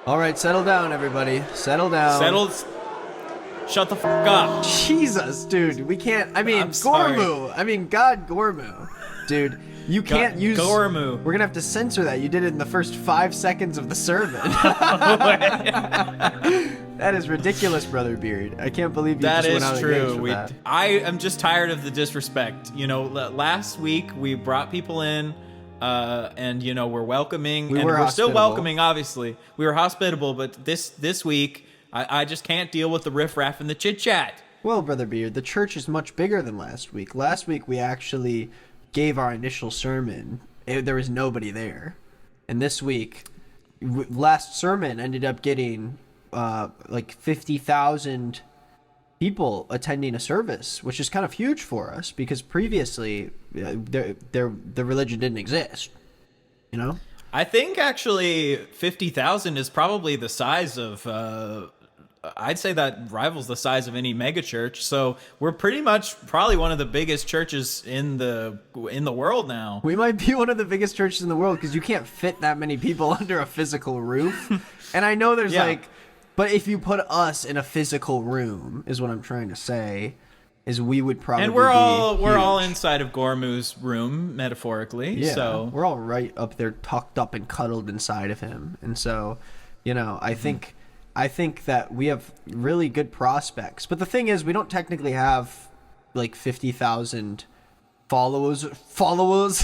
All right, settle down, everybody. Settle down. Shut the fuck up. Jesus, dude. We can't. I mean, I'm sorry. Gormu. I mean, God Gormu. Dude, you can't use. Gormu. We're going to have to censor that. You did it in the first 5 seconds of the sermon. That is ridiculous, Brother Beard. I can't believe you just went out of the gates with that. I am just tired of the disrespect. You know, last week we brought people in, and you know we're welcoming, we're still welcoming. Obviously, we were hospitable, but this week I just can't deal with the riffraff and the chit chat. Well, Brother Beard, the church is much bigger than last week. Last week we actually gave our initial sermon. There was nobody there, and this week, last sermon ended up getting like 50,000 people attending a service, which is kind of huge for us because previously the religion didn't exist, you know? I think actually 50,000 is probably the size of I'd say that rivals the size of any mega church. So we're pretty much probably one of the biggest churches in the world now. We might be one of the biggest churches in the world because you can't fit that many people under a physical roof. And I know there's but if you put us in a physical room, is what I'm trying to say, is we would probably and we're all inside of Gormu's room, metaphorically. Yeah, so we're all right up there, tucked up and cuddled inside of him. And so, you know, I think that we have really good prospects. But the thing is, we don't technically have like 50,000 followers.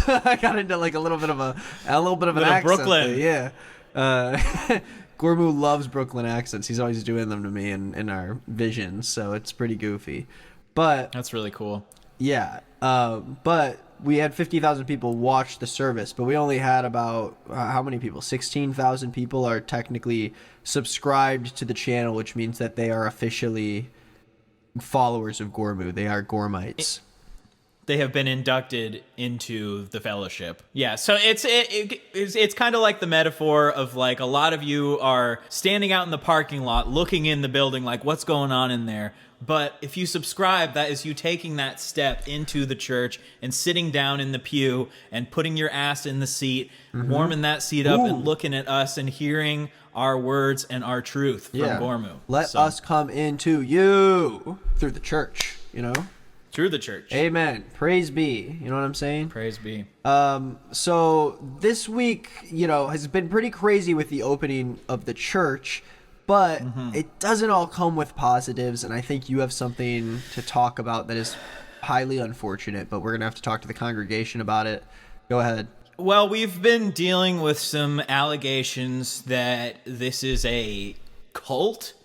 I got into like a little bit of an accent. Brooklyn. There. Yeah. Gormu loves Brooklyn accents. He's always doing them to me in our visions, so it's pretty goofy. But that's really cool. Yeah. But we had 50,000 people watch the service, but we only had about how many people? 16,000 people are technically subscribed to the channel, which means that they are officially followers of Gormu. They are Gormites. They have been inducted into the fellowship. Yeah, so it's kind of like the metaphor of like a lot of you are standing out in the parking lot looking in the building like what's going on in there. But if you subscribe, that is you taking that step into the church and sitting down in the pew and putting your ass in the seat, warming that seat up and looking at us and hearing our words and our truth from Gormu. Let us come into you through the church, you know? Through the church. Amen. Praise be. You know what I'm saying? Praise be. So this week, you know, has been pretty crazy with the opening of the church, but it doesn't all come with positives, and I think you have something to talk about that is highly unfortunate, but we're going to have to talk to the congregation about it. Go ahead. Well, we've been dealing with some allegations that this is a cult,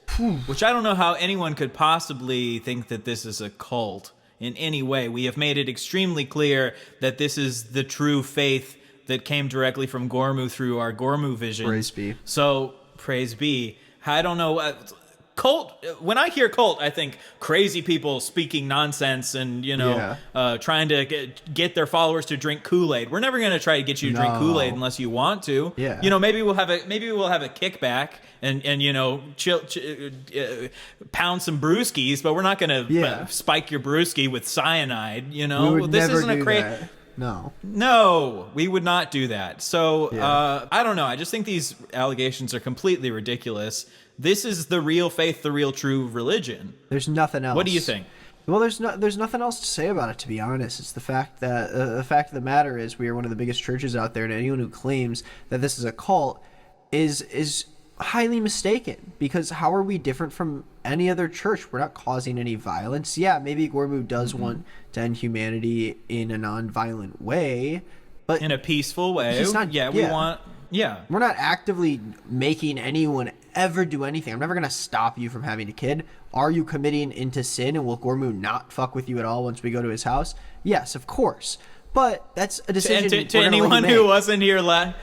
which I don't know how anyone could possibly think that this is a cult. In any way. We have made it extremely clear that this is the true faith that came directly from Gormu through our Gormu vision. Praise be. So, praise be. I don't know. Cult, when I hear cult, I think crazy people speaking nonsense and, you know, trying to get their followers to drink Kool-Aid. We're never going to try to get you to drink Kool-Aid unless you want to. Yeah. You know, maybe we'll have a kickback and you know, pound some brewskis, but we're not going to spike your brewski with cyanide, you know. We would never do that. No, we would not do that. So, I don't know. I just think these allegations are completely ridiculous. This is the real faith, the real true religion. There's nothing else. What do you think? Well, there's nothing else to say about it, to be honest. It's the fact that the fact of the matter is we are one of the biggest churches out there, and anyone who claims that this is a cult is highly mistaken, because how are we different from any other church? We're not causing any violence. Yeah, maybe Gormu does want to end humanity in a non-violent way, but in a peaceful way. He's not, we're not actively making anyone ever do anything. I'm never going to stop you from having a kid. Are you committing into sin, and will Gormu not fuck with you at all once we go to his house? Yes, of course. But that's a decision. To anyone who wasn't here last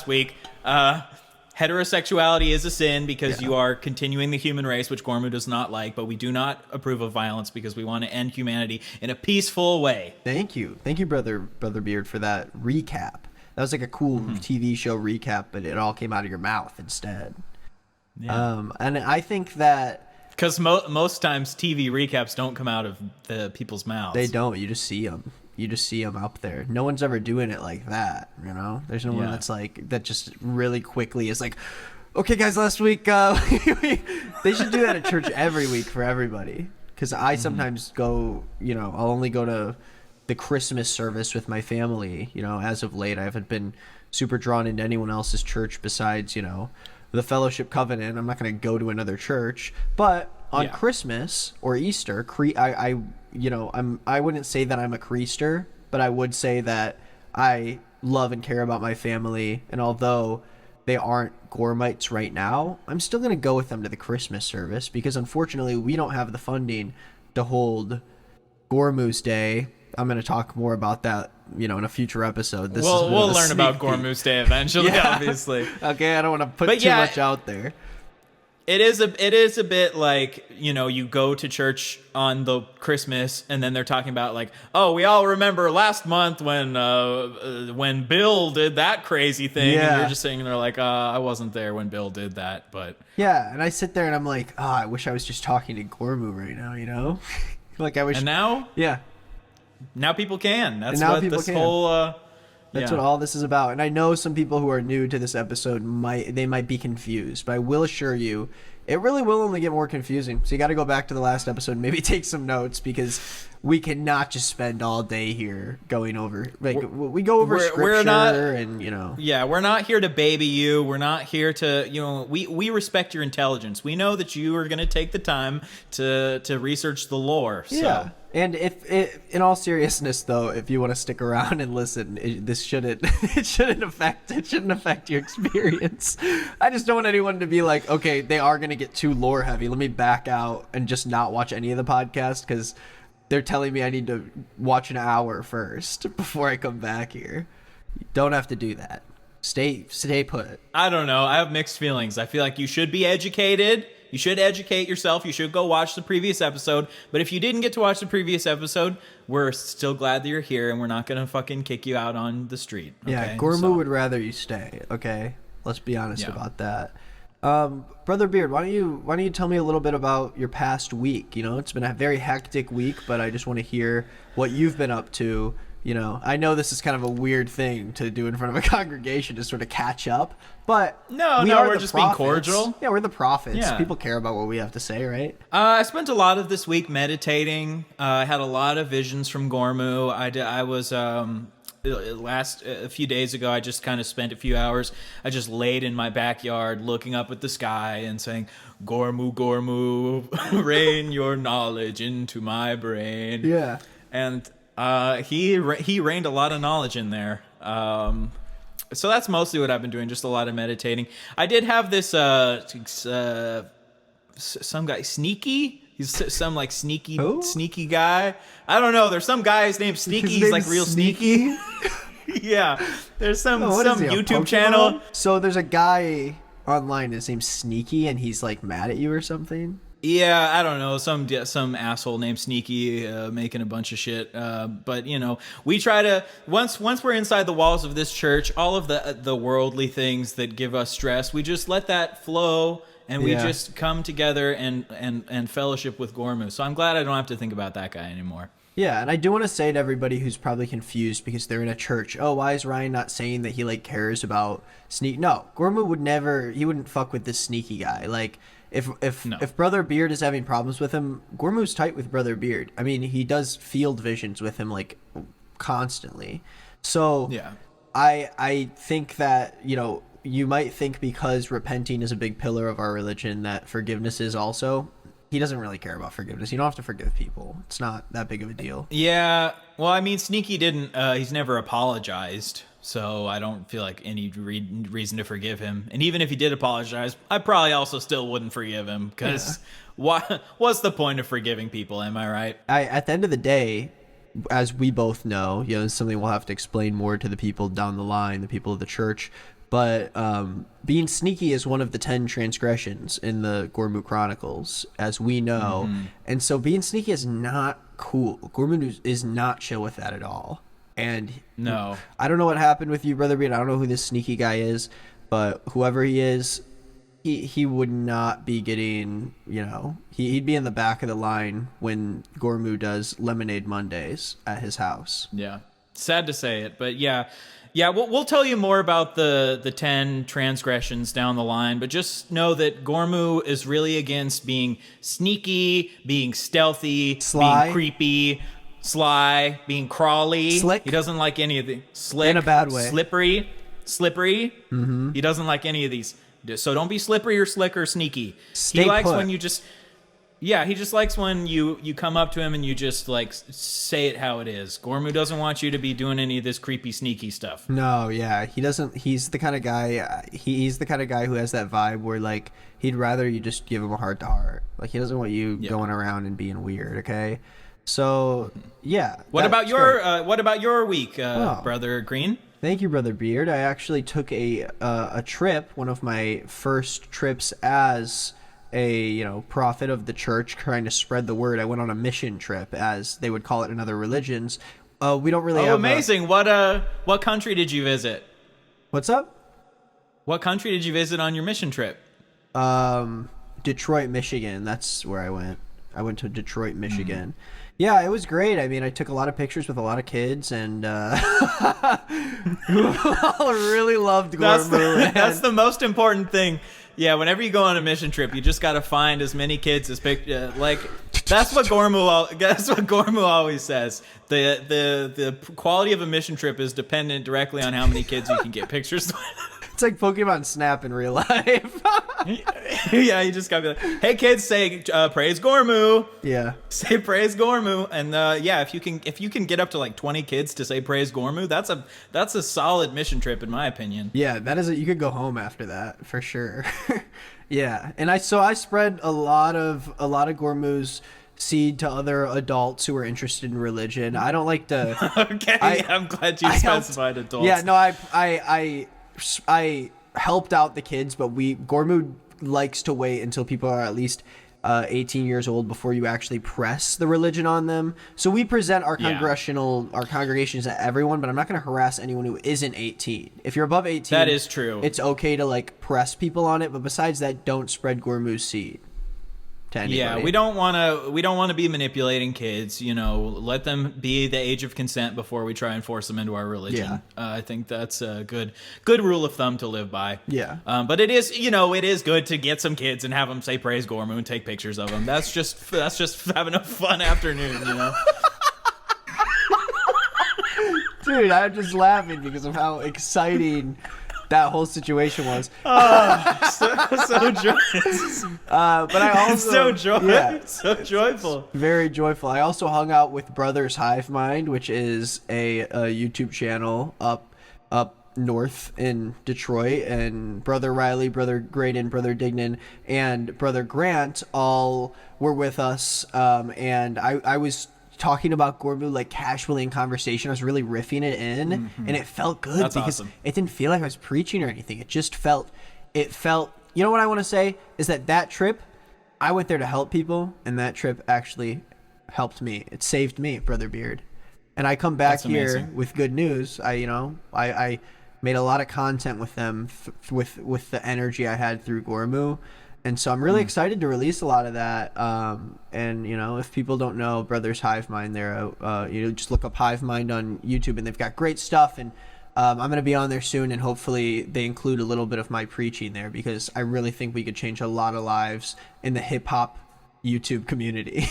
week, heterosexuality is a sin because you are continuing the human race, which Gormu does not like, but we do not approve of violence because we want to end humanity in a peaceful way. Thank you, Brother Beard, for that recap. That was like a cool TV show recap, but it all came out of your mouth instead. Yeah. And I think that because most times TV recaps don't come out of the people's mouths. They don't. You just see them. you just see them up there. No one's ever doing it like that, you know? There's no one that's like, that just really quickly is like, okay, guys, last week, they should do that at church every week for everybody. Because I sometimes go, you know, I'll only go to the Christmas service with my family. You know, as of late, I haven't been super drawn into anyone else's church besides, you know, the Fellowship Covenant. I'm not going to go to another church. But on Christmas or Easter, I wouldn't say that I'm a creaster, but I would say that I love and care about my family. And although they aren't Gormites right now, I'm still going to go with them to the Christmas service because unfortunately we don't have the funding to hold Gormoose Day. I'm going to talk more about that, you know, in a future episode. We'll learn about Gormoose Day eventually, obviously. Okay, I don't want to put too much out there. It is a bit like, you know, you go to church on the Christmas and then they're talking about like, oh, we all remember last month when Bill did that crazy thing. And you're just sitting there like, I wasn't there when Bill did that, but yeah. And I sit there and I'm like, I wish I was just talking to Gormu right now, you know? Like I wish. And now? Yeah. Now people can. That's what this whole That's what all this is about. And I know some people who are new to this episode might be confused, but I will assure you, it really will only get more confusing. So you got to go back to the last episode and maybe take some notes because we cannot just spend all day here going over. Like we go over scripture and, you know. Yeah, we're not here to baby you. We're not here to, you know, we respect your intelligence. We know that you are going to take the time to research the lore. So. Yeah. And if in all seriousness, though, if you want to stick around and listen, this shouldn't affect your experience. I just don't want anyone to be like, okay, they are going to get too lore heavy. Let me back out and just not watch any of the podcast because they're telling me I need to watch an hour first before I come back here. You don't have to do that. Stay put. I don't know. I have mixed feelings. I feel like you should be educated. You should educate yourself. You should go watch the previous episode. But if you didn't get to watch the previous episode, we're still glad that you're here, and we're not going to fucking kick you out on the street. Okay? Yeah, Gormu would rather you stay, okay? Let's be honest about that. Brother Beard, why don't you tell me a little bit about your past week? You know, it's been a very hectic week, but I just want to hear what you've been up to. You know, I know this is kind of a weird thing to do in front of a congregation to sort of catch up, but we're just being cordial. Yeah, we're the prophets. Yeah. People care about what we have to say, right? I spent a lot of this week meditating. I had a lot of visions from Gormu. I was a few days ago. I just kind of spent a few hours. I just laid in my backyard, looking up at the sky and saying, "Gormu, Gormu, rain your knowledge into my brain." Yeah, and he rained a lot of knowledge in there. So that's mostly what I've been doing, just a lot of meditating. I did have this some guy, Sneaky. He's some like sneaky guy. I don't know. There's some guy named Sneaky. He's like real sneaky. Yeah. There's some YouTube channel. So there's a guy online. His name's Sneaky, and he's like mad at you or something. Yeah, I don't know, some asshole named Sneaky making a bunch of shit. But you know, we try to once we're inside the walls of this church, all of the worldly things that give us stress, we just let that flow, and we just come together and fellowship with Gormu. So I'm glad I don't have to think about that guy anymore. Yeah, and I do want to say to everybody who's probably confused because they're in a church, oh, why is Ryan not saying that he like cares about No, Gormu wouldn't fuck with this sneaky guy. Like. If Brother Beard is having problems with him, Gormu's tight with Brother Beard. I mean, he does field visions with him like constantly. So yeah, I think that, you know, you might think because repenting is a big pillar of our religion that forgiveness is also. He doesn't really care about forgiveness. You don't have to forgive people. It's not that big of a deal. Yeah. Well, I mean, Sneaky didn't. He's never apologized. So I don't feel like any reason to forgive him. And even if he did apologize, I probably also still wouldn't forgive him because what's the point of forgiving people? Am I right? At the end of the day, as we both know, you know, it's something we'll have to explain more to the people down the line, the people of the church. But being sneaky is one of the 10 transgressions in the Gormu Chronicles, as we know. Mm-hmm. And so being sneaky is not cool. Gormu is not chill with that at all. And no, I don't know what happened with you, Brother Beard. I don't know who this sneaky guy is, but whoever he is, he would not be getting, he'd be in the back of the line when Gormu does Lemonade Mondays at his house. Yeah. Sad to say it, but yeah. Yeah, we'll tell you more about the 10 transgressions down the line, but just know that Gormu is really against being sneaky, being stealthy, Sly. being creepy, sly, being crawly. Slick. He doesn't like any of the slick. In a bad way. Slippery. Mm-hmm. He doesn't like any of these. So don't be slippery or slick or sneaky. Stay he likes put. when you just... Yeah, he just likes when you come up to him and you just like say it how it is. Gormu doesn't want you to be doing any of this creepy, sneaky stuff. No, yeah, he doesn't. He's the kind of guy. He's the kind of guy who has that vibe where like he'd rather you just give him a heart to heart. Like he doesn't want you going around and being weird. Okay, so yeah. What about your week, Brother Green? Thank you, Brother Beard. I actually took a trip. One of my first trips as a prophet of the church, trying to spread the word. I went on a mission trip, as they would call it in other religions. We don't really have amazing. What country did you visit? What's up? What country did you visit on your mission trip? Detroit, Michigan. That's where I went. I went to Detroit, Michigan. Yeah, it was great. I mean, I took a lot of pictures with a lot of kids, and who all really loved Gormu. That's the most important thing. Yeah, whenever you go on a mission trip, you just got to find as many kids as that's what Gormu always says. The quality of a mission trip is dependent directly on how many kids you can get pictures with. It's like Pokemon Snap in real life. Yeah, you just gotta be like, "Hey kids, say praise Gormu." Yeah, say praise Gormu, and if you can get up to like 20 kids to say praise Gormu, that's a solid mission trip in my opinion. Yeah, that is. You could go home after that for sure. Yeah, and I spread a lot of Gormu's seed to other adults who are interested in religion. I don't like to. Okay, I'm glad you specified adults. Yeah, no, I helped out the kids, but Gormu likes to wait until people are at least 18 years old before you actually press the religion on them. So we present our congregations to everyone, but I'm not going to harass anyone who isn't 18. If you're above 18, that is true. It's okay to like press people on it, but besides that, don't spread Gormu's seed to anybody. Yeah, we don't want to be manipulating kids. Let them be the age of consent before we try and force them into our religion. Yeah. I think that's a good rule of thumb to live by. Yeah. But it is good to get some kids and have them say praise Gormu and take pictures of them. That's just having a fun afternoon. Dude, I'm just laughing because of how exciting that whole situation was. So joyous. But I also so joyful. Very joyful. I also hung out with Brothers Hive Mind, which is a YouTube channel up north in Detroit, and Brother Riley, Brother Graydon, Brother Dignan, and Brother Grant all were with us. And I was talking about Gormu like casually in conversation. I was really riffing it in, and it felt good. That's because awesome. It didn't feel like I was preaching or anything. It just felt. You know what I want to say is that trip, I went there to help people, and that trip actually helped me. It saved me, Brother Beard. And I come back here with good news. I made a lot of content with them with the energy I had through Gormu. And so I'm really excited to release a lot of that. And if people don't know Brothers Hive Mind, you just look up Hive Mind on YouTube, and they've got great stuff. And I'm going to be on there soon, and hopefully they include a little bit of my preaching there, because I really think we could change a lot of lives in the hip hop YouTube community.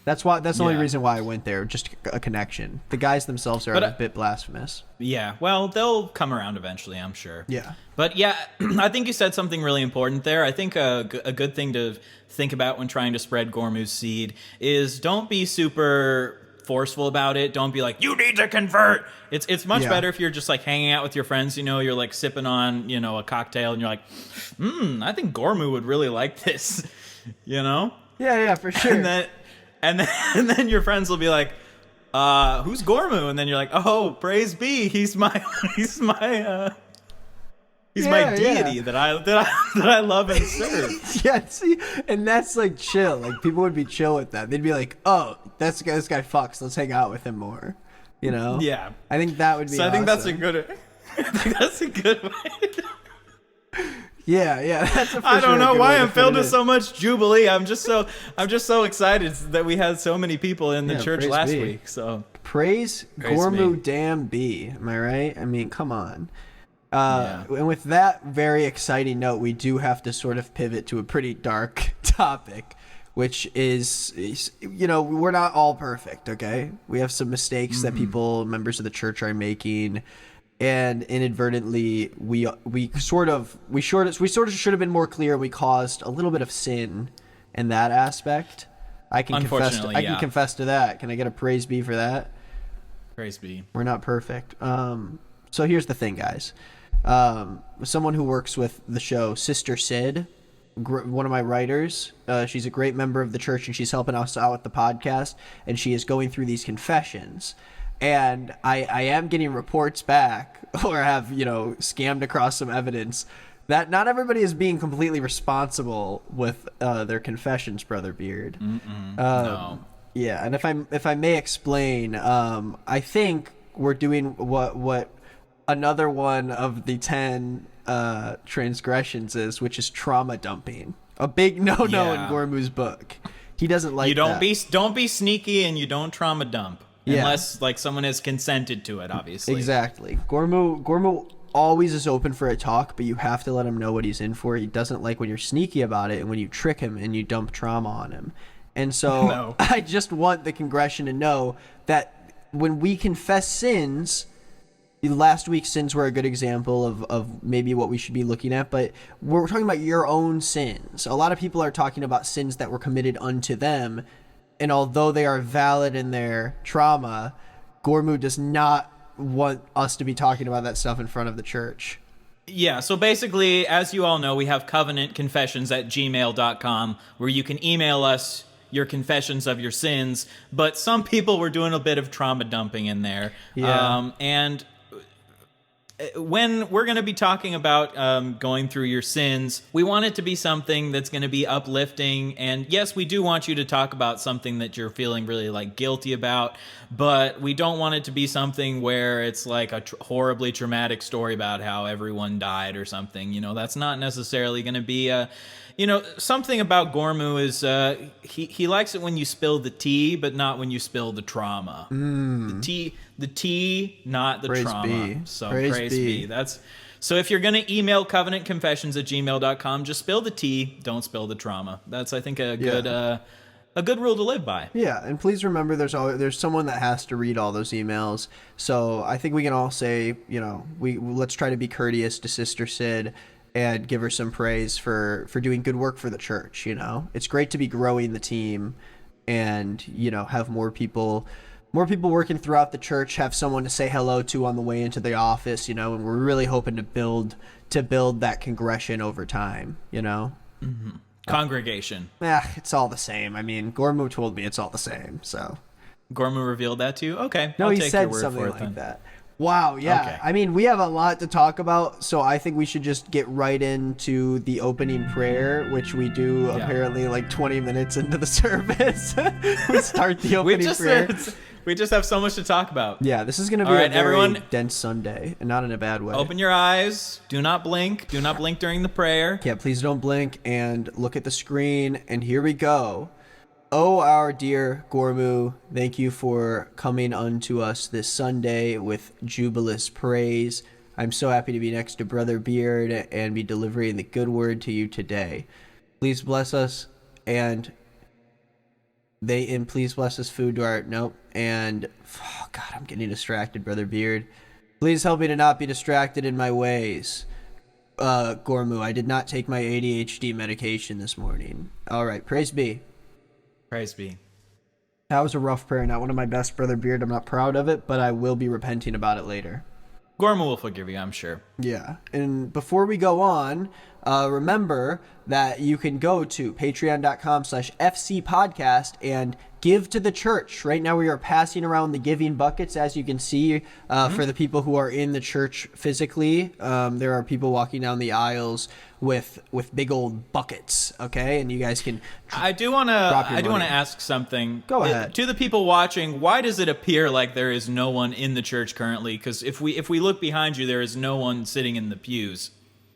That's the only reason why I went there, just a connection. The guys themselves are a bit blasphemous. Yeah, well, they'll come around eventually, I'm sure. Yeah. But yeah, I think you said something really important there. I think a good thing to think about when trying to spread Gormu's seed is don't be super forceful about it. Don't be like, you need to convert. It's much better if you're just like hanging out with your friends, you're like sipping on, a cocktail, and you're like, I think Gormu would really like this, Yeah, for sure. And then your friends will be like, who's Gormu? And then you're like, oh, praise be, he's my deity that I love and serve. Yeah, see, and that's like chill. Like people would be chill with that. They'd be like, oh, this guy fucks. Let's hang out with him more. Yeah. I think that would be. So I think awesome. that's a good way. Yeah, that's a I don't know why I'm filled with so. so much jubilee. I'm just so excited that we had so many people in the church last week. So praise Gormu damn B. Am I right? I mean, come on. And with that very exciting note, we do have to sort of pivot to a pretty dark topic, which is, you know, we're not all perfect, okay? We have some mistakes that members of the church are making, and inadvertently we sort of should have been more clear. We caused a little bit of sin in that aspect. I can confess to that. Can I get a praise be for that? Praise be. We're not perfect. So here's the thing, guys. Someone who works with the show, Sister Sid, one of my writers, she's a great member of the church, and she's helping us out with the podcast, and she is going through these confessions. And I am getting reports back, or have, you know, scammed across some evidence that not everybody is being completely responsible with their confessions, Brother Beard. No. Yeah, and if I may explain, I think we're doing what another one of the 10 transgressions is, which is trauma dumping. A big no-no in Gormu's book. He doesn't like that. Don't be sneaky, and you don't trauma dump. Yeah. Unless, like, someone has consented to it, obviously. Exactly. Gormu always is open for a talk, but you have to let him know what he's in for. He doesn't like when you're sneaky about it and when you trick him and you dump trauma on him. And so I just want the congregation to know that when we confess sins, last week's sins were a good example of maybe what we should be looking at, but we're talking about your own sins. A lot of people are talking about sins that were committed unto them, and although they are valid in their trauma, Gormu does not want us to be talking about that stuff in front of the church. Yeah, so basically, as you all know, we have covenantconfessions@gmail.com, where you can email us your confessions of your sins, but some people were doing a bit of trauma dumping in there. Yeah. And when we're going to be talking about going through your sins, we want it to be something that's going to be uplifting. And yes, we do want you to talk about something that you're feeling really like guilty about, but we don't want it to be something where it's like a horribly traumatic story about how everyone died or something. You know, that's not necessarily going to be a... You know, something about Gormu is he likes it when you spill the tea, but not when you spill the trauma. The tea, not the trauma. Be. So praise be. So if you're going to email covenantconfessions@gmail.com, just spill the tea, don't spill the trauma. That's, I think, a good rule to live by. Yeah, and please remember there's someone that has to read all those emails. So I think we can all say, you know, let's try to be courteous to Sister Sid and give her some praise for doing good work for the church. You know, it's great to be growing the team and, you know, have more people working throughout the church, have someone to say hello to on the way into the office, you know, and we're really hoping to build that congregation over time, you know. Congregation. It's all the same. I mean, Gormu told me it's all the same, so. Gormu revealed that to you? Okay. No, I'll he take said your word something for it, like then. that. Wow, yeah. Okay. I mean, we have a lot to talk about, so I think we should just get right into the opening prayer, which we do apparently like 20 minutes into the service. We start the opening prayer. We just have so much to talk about. Yeah, this is going to be a very dense Sunday, and not in a bad way. Open your eyes. Do not blink. Do not blink during the prayer. Yeah, please don't blink, and look at the screen, and here we go. Oh, our dear Gormu, thank you for coming unto us this Sunday with jubilous praise. I'm so happy to be next to Brother Beard and be delivering the good word to you today. Please bless us, and please bless us food to our... Nope. And, oh God, I'm getting distracted, Brother Beard. Please help me to not be distracted in my ways. Gormu, I did not take my ADHD medication this morning. All right, praise be. Praise be. That was a rough prayer. Not one of my best, Brother Beard. I'm not proud of it, but I will be repenting about it later. Gormu will forgive you, I'm sure. Yeah. And before we go on, remember that you can go to patreon.com/FCpodcast and give to the church. Right now we are passing around the giving buckets, as you can see, for the people who are in the church physically. There are people walking down the aisles with big old buckets, okay? And you guys can I do want to ask something. Go ahead. To the people watching, why does it appear like there is no one in the church currently? Because if we look behind you, there is no one sitting in the pews.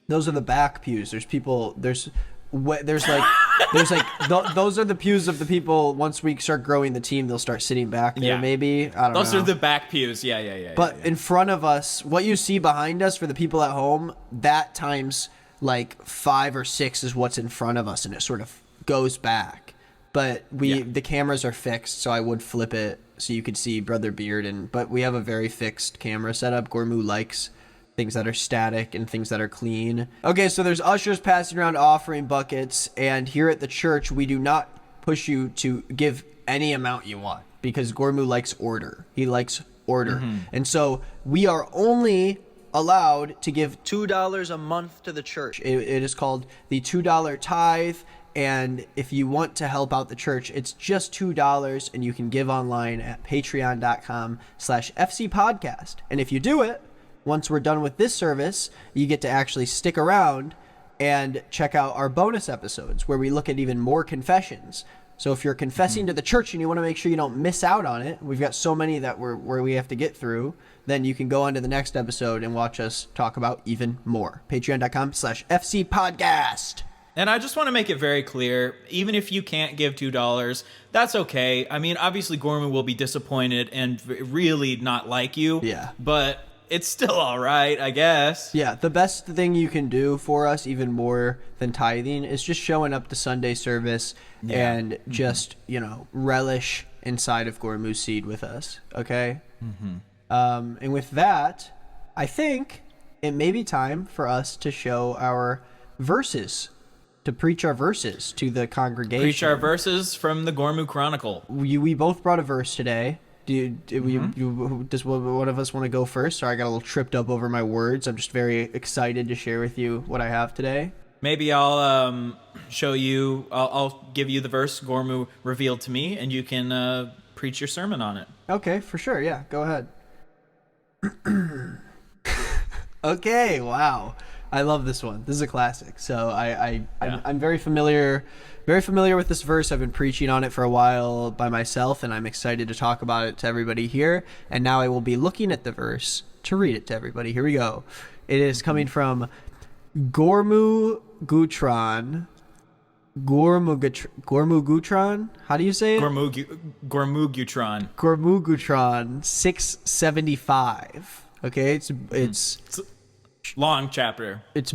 Those are the back pews. There's people. There's like those are the pews of the people. Once we start growing the team, they'll start sitting back there. Yeah. Maybe I don't know. Those are the back pews. Yeah. But in front of us, what you see behind us for the people at home, that times like 5 or 6 is what's in front of us, and it sort of goes back. But the cameras are fixed, so I would flip it so you could see Brother Beard. But we have a very fixed camera setup. Gormu likes things that are static and things that are clean. Okay, so there's ushers passing around offering buckets, and here at the church, we do not push you to give any amount you want because Gormu likes order. He likes order. And so we are only allowed to give $2 a month to the church. It is called the $2 tithe. And if you want to help out the church, it's just $2, and you can give online at patreon.com/FCpodcast. And if you do it, once we're done with this service, you get to actually stick around and check out our bonus episodes where we look at even more confessions. So if you're confessing to the church and you want to make sure you don't miss out on it, we've got so many that where we have to get through, then you can go on to the next episode and watch us talk about even more. Patreon.com/FCpodcast. And I just want to make it very clear, even if you can't give $2, that's okay. I mean, obviously Gorman will be disappointed and really not like you. Yeah. But it's still all right, I guess. Yeah, the best thing you can do for us, even more than tithing, is just showing up to Sunday service and just, relish inside of Gormu's seed with us, okay? And with that, I think it may be time for us to show our verses, to preach our verses to the congregation. Preach our verses from the Gormu Chronicle. We both brought a verse today. Does one of us want to go first? Sorry, I got a little tripped up over my words. I'm just very excited to share with you what I have today. Maybe I'll show you, I'll give you the verse Gormu revealed to me, and you can preach your sermon on it. Okay, for sure. Yeah, go ahead. Okay, wow. I love this one. This is a classic. So I'm very familiar with this verse. I've been preaching on it for a while by myself, and I'm excited to talk about it to everybody here. And now I will be looking at the verse to read it to everybody. Here we go. It is coming from Gormu Gutran. How do you say it? Gormu Gutran 675. Okay, it's long chapter. It's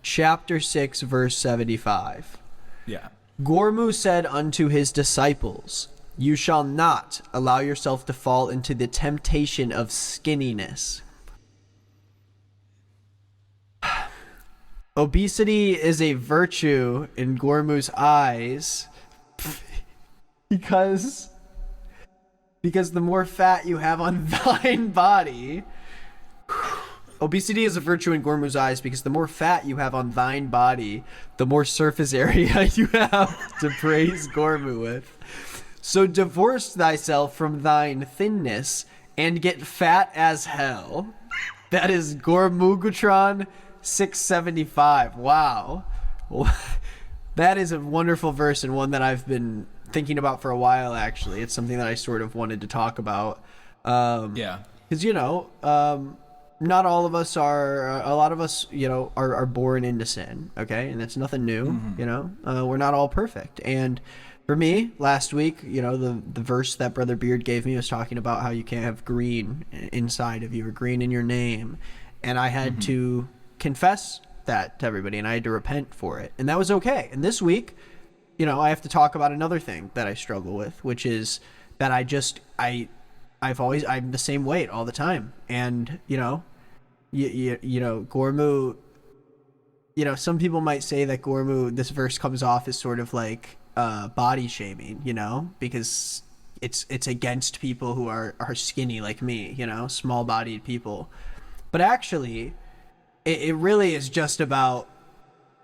chapter 6, verse 75. Yeah. Gormu said unto his disciples, "You shall not allow yourself to fall into the temptation of skinniness." Obesity is a virtue in Gormu's eyes because the more fat you have on thine body... Obesity is a virtue in Gormu's eyes because the more fat you have on thine body, the more surface area you have to praise Gormu with. So divorce thyself from thine thinness and get fat as hell. That is Gormugutron 675. Wow. That is a wonderful verse, and one that I've been thinking about for a while, actually. It's something that I sort of wanted to talk about. Because, not all of us are, a lot of us, are born into sin, okay? And it's nothing new, we're not all perfect. And for me, last week, the verse that Brother Beard gave me was talking about how you can't have green inside of you, or green in your name. And I had to confess that to everybody, and I had to repent for it. And that was okay. And this week, I have to talk about another thing that I struggle with, which is that I'm the same weight all the time. And, Gormu, some people might say that Gormu, this verse comes off as sort of like body shaming, because it's against people who are skinny like me, small bodied people. But actually, it really is just about,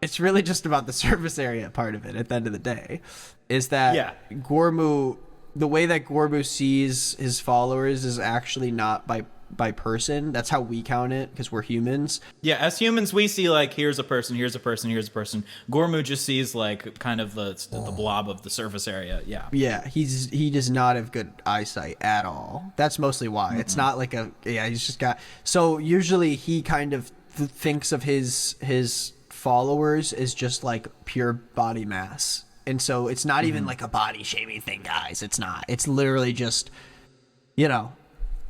it's really just about the surface area part of it at the end of the day, is that Gormu, the way that Gormu sees his followers is actually not by person. That's how we count it, because we're humans. Yeah, as humans, we see like, here's a person, here's a person, here's a person. Gormu just sees like kind of the blob of the surface area. Yeah, he does not have good eyesight at all. That's mostly why. It's not like he's just got, so usually he kind of thinks of his followers as just like pure body mass. And so it's not even like a body shaming thing, guys. It's not. It's literally just, so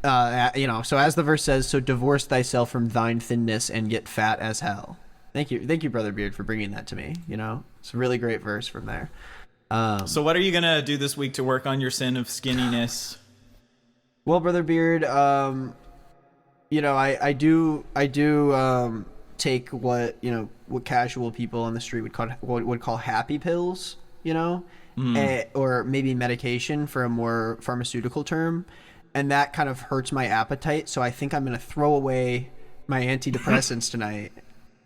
as the verse says, so divorce thyself from thine thinness and get fat as hell. Thank you, Brother Beard, for bringing that to me. It's a really great verse from there. So what are you gonna do this week to work on your sin of skinniness? Well, Brother Beard, I do take what casual people on the street would call happy pills, or maybe medication for a more pharmaceutical term, and that kind of hurts my appetite. So I think I'm gonna throw away my antidepressants tonight.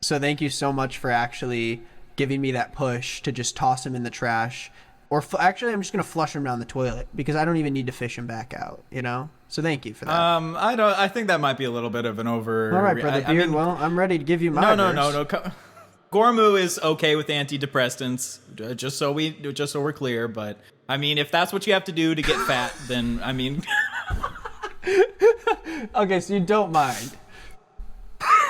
So thank you so much for actually giving me that push to just toss them in the trash, or actually I'm just gonna flush them down the toilet because I don't even need to fish them back out. So thank you for that. I think that might be a little bit of an over. All right, Brother Beard. Well, I'm ready to give you my verse. No. Gormu is okay with antidepressants, just so we're clear. But I mean, if that's what you have to do to get fat, then I mean. Okay, so you don't mind.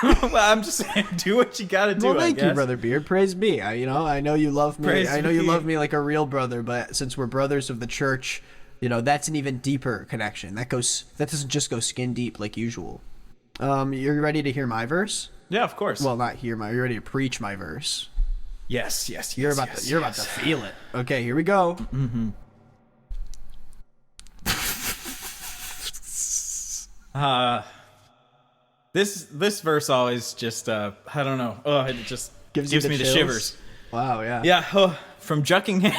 Well, I'm just saying, do what you gotta do. Well, thank you, Brother Beard. Praise be. I know you love me. Praise I know be. you love me like a real brother. But since we're brothers of the church, that's an even deeper connection. That doesn't just go skin deep like usual. You're ready to hear my verse? Yeah, of course. Well, not hear you're ready to preach my verse. Yes. You're about to feel it. Okay, here we go. Mm-hmm. This verse always just I don't know. Oh, it just gives me the shivers. Wow, yeah. Yeah, from Juckingham.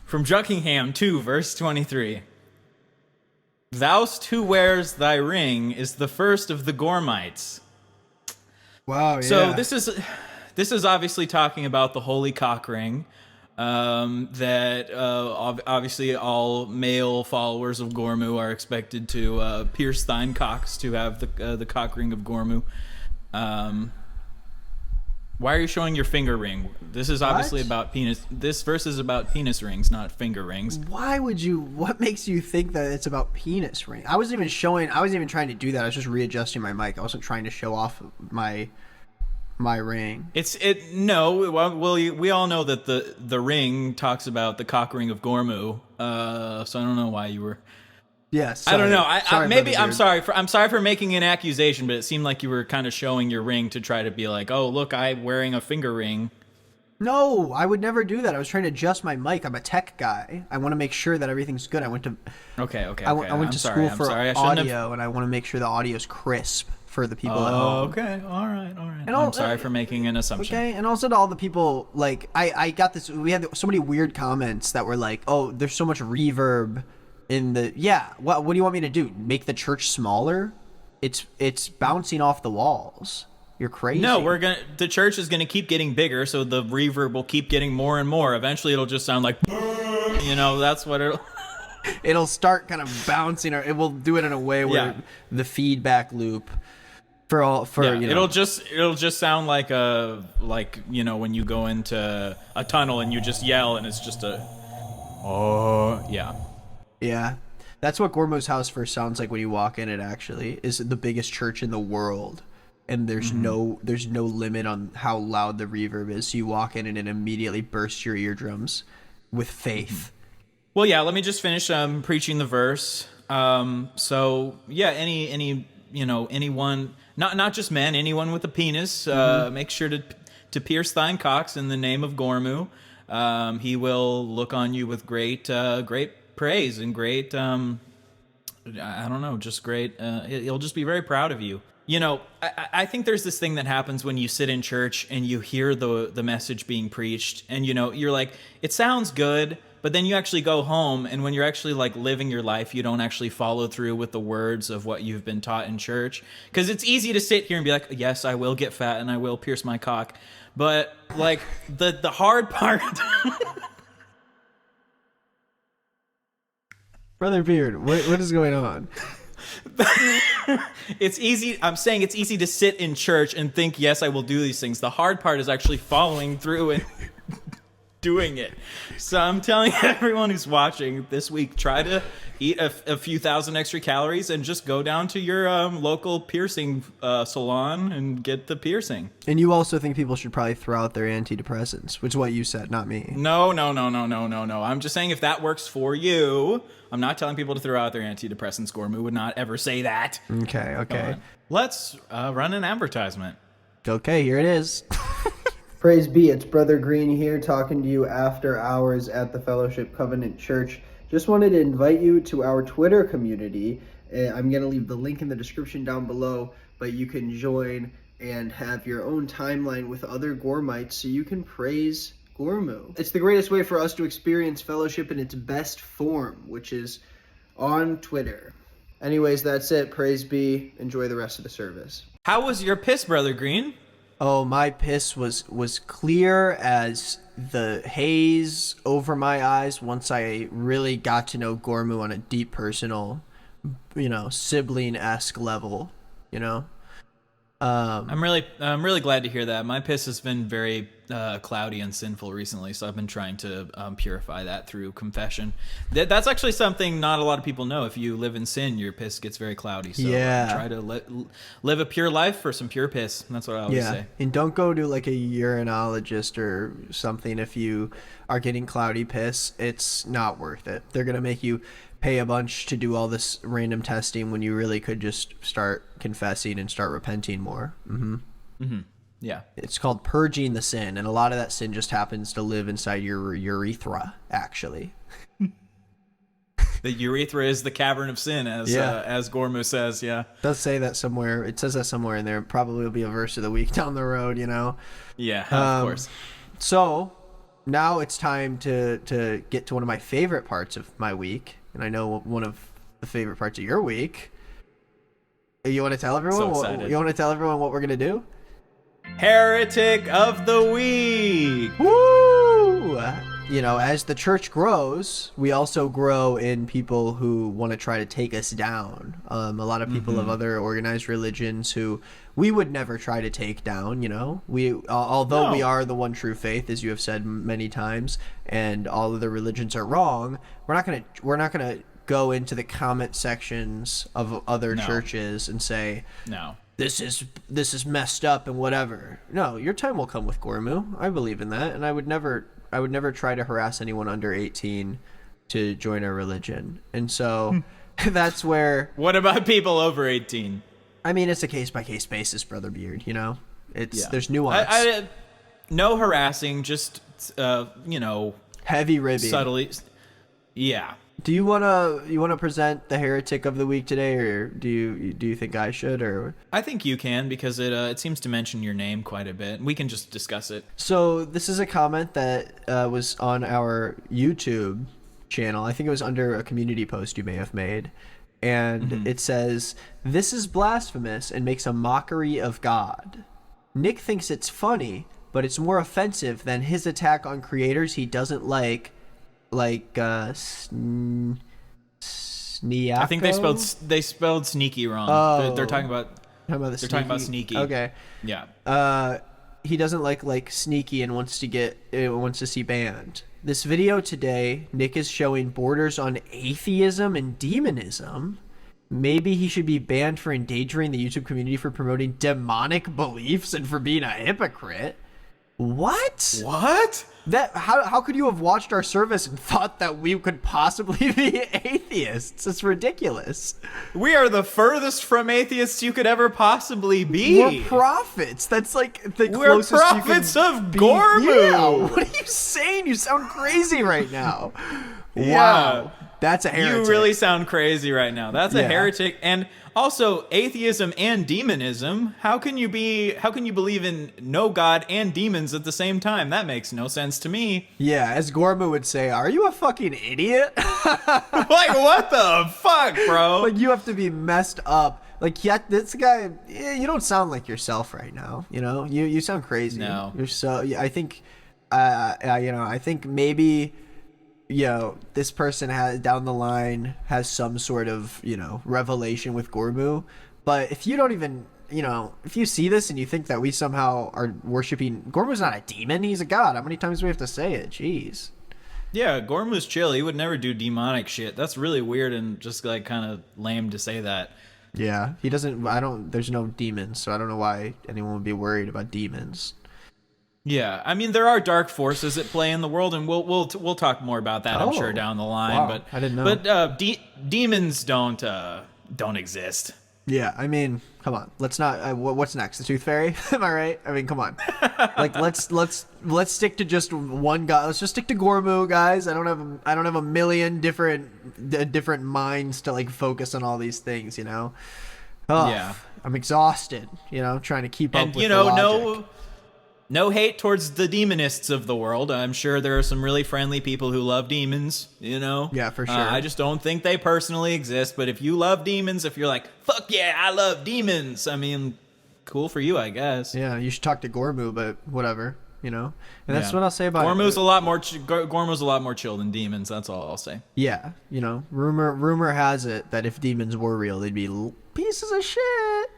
From Juckingham 2, verse 23. Thou'st who wears thy ring is the first of the Gormites. Wow, yeah. So this is obviously talking about the holy cock ring. That obviously all male followers of Gormu are expected to pierce thine cocks to have the cock ring of Gormu. Why are you showing your finger ring? This is obviously about penis. This verse is about penis rings, not finger rings. What makes you think that it's about penis ring? I wasn't even trying to do that. I was just readjusting my mic. I wasn't trying to show off my ring. We all know that the ring talks about the cock ring of Gormu. So I don't know why you were. Yes. I don't know. I'm sorry for making an accusation, but it seemed like you were kind of showing your ring to try to be like, oh, look, I'm wearing a finger ring. No, I would never do that. I was trying to adjust my mic. I'm a tech guy. I want to make sure that everything's good. I went to school for audio, and I want to make sure the audio is crisp for the people at home. Okay. All right. And I'm sorry for making an assumption. Okay, and also to all the people, like, I got this. We had so many weird comments that were like, oh, there's so much reverb in the. Yeah, what do you want me to do? Make the church smaller? It's bouncing off the walls. You're crazy. No, the church is gonna keep getting bigger, so the reverb will keep getting more and more. Eventually, it'll just sound like, that's what it'll start kind of bouncing, or it will do it in a way where the feedback loop it'll just sound like when you go into a tunnel and you just yell and it's just yeah. That's what Gormo's house first sounds like when you walk in. It actually is the biggest church in the world. And there's no limit on how loud the reverb is. So you walk in and it immediately bursts your eardrums with faith. Well, yeah. Let me just finish preaching the verse. Anyone, not just men, anyone with a penis, make sure to pierce thine cocks in the name of Gormu. He will look on you with great praise and great. Great. He'll just be very proud of you. I think there's this thing that happens when you sit in church and you hear the message being preached and, you're like, it sounds good, but then you actually go home and when you're actually like living your life, you don't actually follow through with the words of what you've been taught in church. Because it's easy to sit here and be like, yes, I will get fat and I will pierce my cock. But like the hard part... Brother Beard, what is going on? It's easy. I'm saying it's easy to sit in church and think, yes, I will do these things. The hard part is actually following through and doing it. So I'm telling everyone who's watching this week, try to eat a few thousand extra calories and just go down to your local piercing salon and get the piercing. And you also think people should probably throw out their antidepressants, which is what you said, not me. No. I'm just saying if that works for you. I'm not telling people to throw out their antidepressants. Gormu would not ever say that. Okay. Let's run an advertisement. Okay, here it is. Praise be, it's Brother Green here talking to you after hours at the Fellowship Covenant Church. Just wanted to invite you to our Twitter community. I'm going to leave the link in the description down below, but you can join and have your own timeline with other Gormites so you can praise Gormu. It's the greatest way for us to experience fellowship in its best form, which is on Twitter. Anyways, that's it. Praise be. Enjoy the rest of the service. How was your piss, Brother Green? Oh, my piss was clear as the haze over my eyes once I really got to know Gormu on a deep personal, sibling-esque level, I'm really glad to hear that. My piss has been very cloudy and sinful recently, so I've been trying to purify that through confession. That's actually something not a lot of people know. If you live in sin, your piss gets very cloudy. So try to live a pure life for some pure piss. That's what I always say. And don't go to like a urinologist or something if you are getting cloudy piss. It's not worth it. They're gonna make you pay a bunch to do all this random testing when you really could just start confessing and start repenting more. Yeah. It's called purging the sin, and a lot of that sin just happens to live inside your urethra, actually. The urethra is the cavern of sin, as Gormu says, yeah. It does say that somewhere. It says that somewhere in there. Probably will be a verse of the week down the road, Yeah, of course. So, now it's time to get to one of my favorite parts of my week. And I know one of the favorite parts of your week. You want to tell everyone? So excited. You want to tell everyone what we're going to do? Heretic of the Week! Woo! As the church grows, we also grow in people who want to try to take us down. A lot of people of other organized religions who we would never try to take down, although we are the one true faith, as you have said many times, and all of the religions are wrong, we're not gonna go into the comment sections of other churches and say, no, this is messed up and whatever. No, your time will come with Gormu. I believe in that, and I would never try to harass anyone under 18 to join our religion. And so that's where... What about people over 18? I mean, it's a case-by-case basis, Brother Beard, There's nuance. No harassing, just, heavy ribbing. Subtly. Yeah. Do you wanna present the heretic of the week today, or do you think I should, or? I think you can, because it seems to mention your name quite a bit. We can just discuss it. So this is a comment that was on our YouTube channel. I think it was under a community post you may have made, and it says, "This is blasphemous and makes a mockery of God. Nick thinks it's funny, but it's more offensive than his attack on creators he doesn't like Sneako? I think they spelled sneaky wrong. Oh. They're talking about talking about sneaky. Okay. Yeah. He doesn't like sneaky and wants to see banned. This video today, Nick is showing borders on atheism and demonism. Maybe he should be banned for endangering the YouTube community for promoting demonic beliefs and for being a hypocrite. What? How could you have watched our service and thought that we could possibly be atheists? It's ridiculous. We are the furthest from atheists you could ever possibly be. We're prophets. That's like the closest We're prophets you can of be. Gormu. Yeah. What are you saying? You sound crazy right now. Yeah. Wow. That's a heretic. You really sound crazy right now. That's a heretic. And also, atheism and demonism. How can you believe in no God and demons at the same time? That makes no sense to me. Yeah, as Gormu would say, are you a fucking idiot? Like, what the fuck, bro? Like, you have to be messed up. Like, this guy, you don't sound like yourself right now. You sound crazy. No. You're so, I think, I think maybe, this person down the line has some sort of, revelation with Gormu. But if you don't even if you see this and you think that we somehow are worshiping, Gormu's not a demon. He's a god. How many times do we have to say it? Jeez. Yeah, Gormu's chill. He would never do demonic shit. That's really weird and just like kind of lame to say that. Yeah, he doesn't. There's no demons, so I don't know why anyone would be worried about demons. Yeah, I mean there are dark forces at play in the world, and we'll talk more about that. I'm sure down the line. Wow, But I didn't know. But demons don't exist. Yeah, I mean, come on. Let's not. What's next? The Tooth Fairy? Am I right? I mean, come on. Like, let's stick to just one god. Let's just stick to Gormu, guys. I don't have a million different minds to like focus on all these things. Oh, Yeah. I'm exhausted. Trying to keep up And with the logic. no hate towards the demonists of the world. I'm sure there are some really friendly people who love demons, Yeah, for sure. I just don't think they personally exist. But if you love demons, if you're like, fuck yeah, I love demons, I mean, cool for you, I guess. Yeah, you should talk to Gormu, but whatever. And that's what I'll say about Gormu's a lot more Gormu's a lot more chill than demons. That's all I'll say. Yeah, rumor has it that if demons were real, they'd be pieces of shit.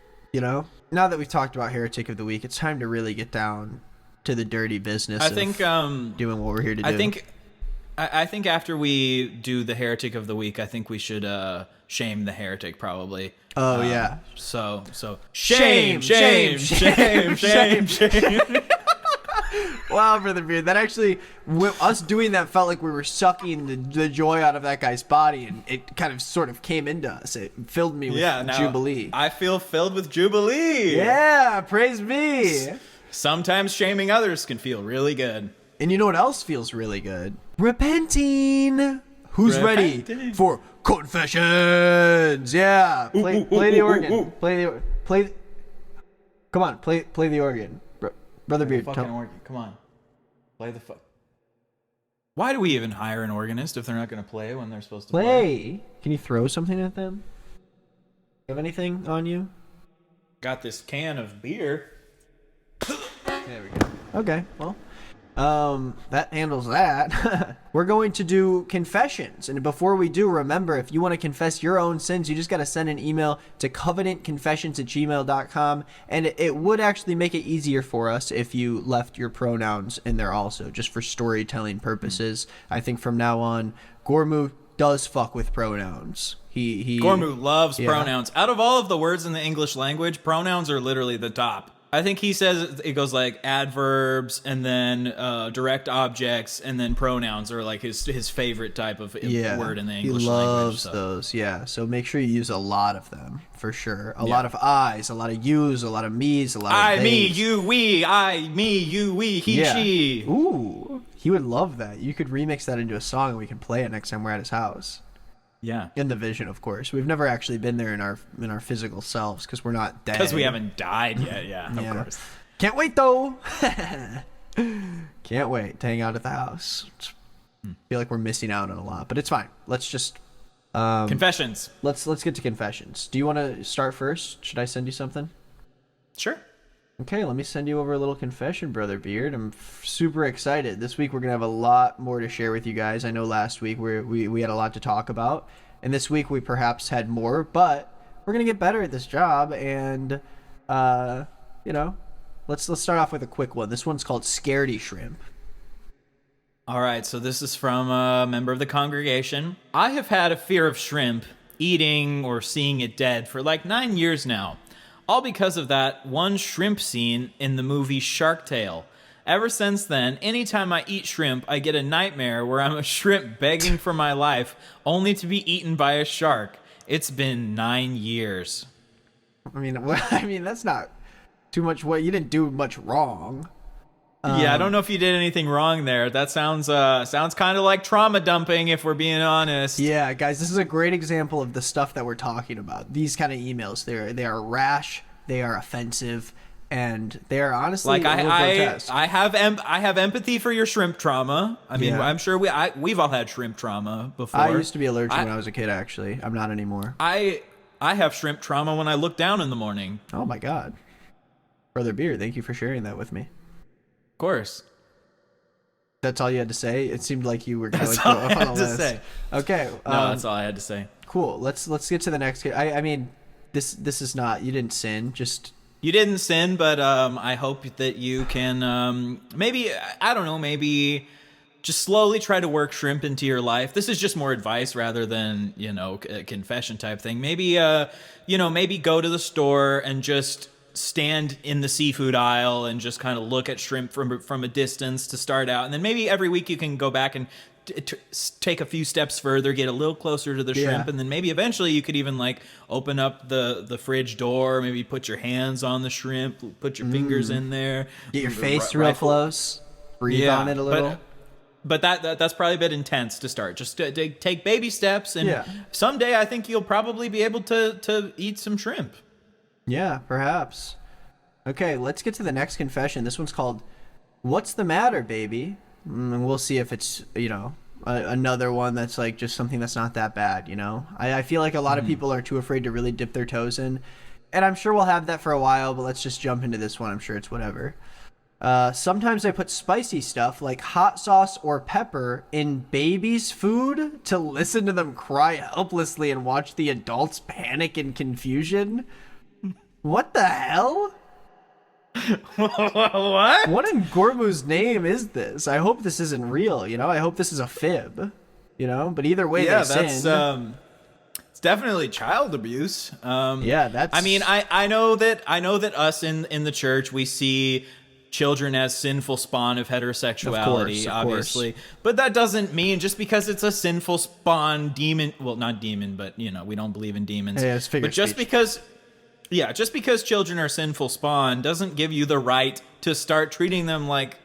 Now that we've talked about Heretic of the Week, it's time to really get down to the dirty business. I think doing what we're here to do. I think after we do the Heretic of the Week, I think we should shame the heretic probably. Oh yeah. So Shame. shame. Wow, Brother Beard, that actually, us doing that felt like we were sucking the joy out of that guy's body, and it kind of sort of came into us. It filled me with jubilee. I feel filled with jubilee. Yeah, praise be. Sometimes shaming others can feel really good. And you know what else feels really good? Repenting. Who's ready for confessions? Yeah, play the organ. Play. Come on, play the organ. Brother Beard, organ. Come on. Play the fuck. Why do we even hire an organist if they're not going to play when they're supposed to play? Can you throw something at them? You have anything on you? Got this can of beer. There we go. Okay, well, that handles that. We're going to do confessions. And before we do, remember, if you want to confess your own sins, you just got to send an email to covenantconfessions@gmail.com. And it would actually make it easier for us if you left your pronouns in there also, just for storytelling purposes. I think from now on, Gormu does fuck with pronouns. Gormu loves pronouns. Out of all of the words in the English language, pronouns are literally the top. I think he says it goes like adverbs and then direct objects and then pronouns are like his favorite type of word in the English language. He loves those, yeah. So make sure you use a lot of them, for sure. A lot of I's, a lot of U's, a lot of me's, a lot of I, me, you, we, I, me, you, we, he, she. Ooh, he would love that. You could remix that into a song and we can play it next time we're at his house. Yeah. In the vision, of course. We've never actually been there in our physical selves because we're not dead. Because we haven't died yet, yeah, of course. Can't wait, though. Can't wait to hang out at the house. Feel like we're missing out on a lot, but it's fine. Let's just... confessions. Let's get to confessions. Do you want to start first? Should I send you something? Sure. Okay, let me send you over a little confession, Brother Beard. I'm super excited. This week we're going to have a lot more to share with you guys. I know last week we had a lot to talk about, and this week we perhaps had more, but we're going to get better at this job, and, let's start off with a quick one. This one's called Scaredy Shrimp. All right, so this is from a member of the congregation. I have had a fear of shrimp, eating or seeing it dead, for like 9 years now. All because of that one shrimp scene in the movie Shark Tale. Ever since then, anytime I eat shrimp, I get a nightmare where I'm a shrimp begging for my life, only to be eaten by a shark. It's been 9 years. I mean, that's not too much. You didn't do much wrong. Yeah, I don't know if you did anything wrong there. That sounds kind of like trauma dumping, if we're being honest. Yeah, guys, this is a great example of the stuff that we're talking about. These kind of emails, they are rash, they are offensive, and they are honestly like grotesque. I have empathy for your shrimp trauma. I mean, I'm sure we've all had shrimp trauma before. I used to be allergic when I was a kid. Actually, I'm not anymore. I have shrimp trauma when I look down in the morning. Oh my God, Brother Beer, thank you for sharing that with me. Of course. That's all you had to say? It seemed like you were going to go up on a list. Say. Okay. No, that's all I had to say. Cool. Let's get to the next. I mean, this is not. You didn't sin. Just You didn't sin, but I hope that you can maybe, I don't know, maybe just slowly try to work shrimp into your life. This is just more advice rather than, a confession type thing. Maybe, maybe go to the store and just stand in the seafood aisle and just kind of look at shrimp from a distance to start out. And then maybe every week you can go back and take a few steps further, get a little closer to the shrimp, and then maybe eventually you could even like open up the fridge door, maybe put your hands on the shrimp, put your fingers in there, get your face real close, breathe on it a little. But that's probably a bit intense to start. Just to take baby steps, and someday I think you'll probably be able to eat some shrimp. Yeah, perhaps. Okay, let's get to the next confession. This one's called "What's the Matter, Baby?" And we'll see if it's, another one that's like just something that's not that bad, I feel like a lot of people are too afraid to really dip their toes in. And I'm sure we'll have that for a while, but let's just jump into this one. I'm sure it's whatever. Sometimes I put spicy stuff like hot sauce or pepper in babies' food to listen to them cry helplessly and watch the adults panic in confusion. What the hell? What? What in Gormu's name is this? I hope this isn't real, I hope this is a fib, but either way, they sin. It's definitely child abuse. That's. I mean, I know that us in the church, we see children as sinful spawn of heterosexuality, obviously. But that doesn't mean just because it's a sinful spawn demon, well, not demon, but we don't believe in demons. Yeah, it's figure but just speech. just because children are sinful spawn doesn't give you the right to start treating them like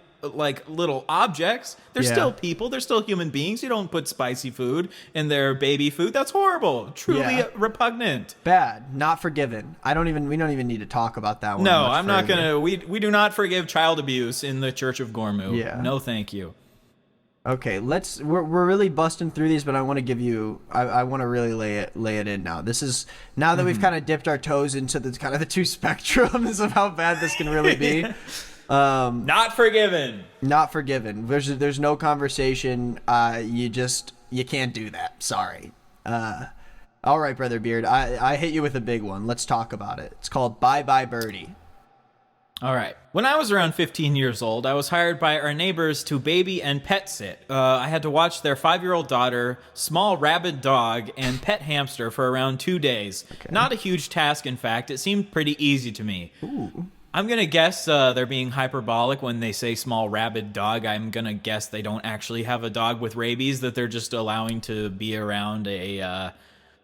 little objects. They're still people. They're still human beings. You don't put spicy food in their baby food. That's horrible. Truly repugnant. Bad. Not forgiven. We don't even need to talk about that one. No, I'm not gonna. We do not forgive child abuse in the Church of Gormu. Yeah. No, thank you. Okay, we're really busting through these, but I want to give you, I want to really lay it in now. This is, now that we've kind of dipped our toes into the kind of the two spectrums of how bad this can really be. Not forgiven. Not forgiven. There's no conversation. You can't do that. Sorry. All right, Brother Beard, I hit you with a big one. Let's talk about it. It's called Bye Bye Birdie. All right. When I was around 15 years old, I was hired by our neighbors to baby and pet sit. I had to watch their 5-year-old daughter, small rabid dog, and pet hamster for around 2 days. Okay. Not a huge task, in fact. It seemed pretty easy to me. Ooh. I'm going to guess they're being hyperbolic when they say small rabid dog. I'm going to guess they don't actually have a dog with rabies that they're just allowing to be around a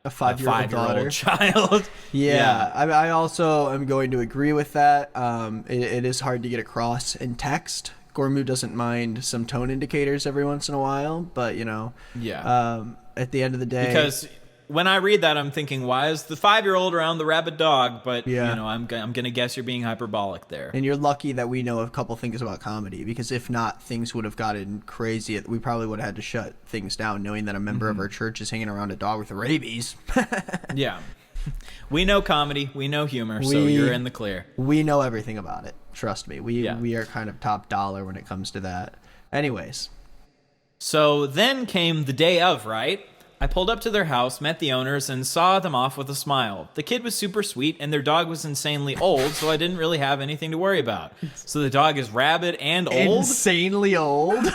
5-year-old child. Yeah. I also am going to agree with that. It is hard to get across in text. Gormu doesn't mind some tone indicators every once in a while, but at the end of the day, because when I read that, I'm thinking, why is the 5-year-old around the rabid dog? But I'm gonna guess you're being hyperbolic there. And you're lucky that we know a couple things about comedy, because if not, things would have gotten crazy. We probably would have had to shut things down, knowing that a member of our church is hanging around a dog with rabies. Yeah, we know comedy, we know humor, so you're in the clear. We know everything about it. Trust me, we are kind of top dollar when it comes to that. Anyways, so then came the day of, right? I pulled up to their house, met the owners, and saw them off with a smile. The kid was super sweet, and their dog was insanely old, so I didn't really have anything to worry about. So the dog is rabid and old? Insanely old?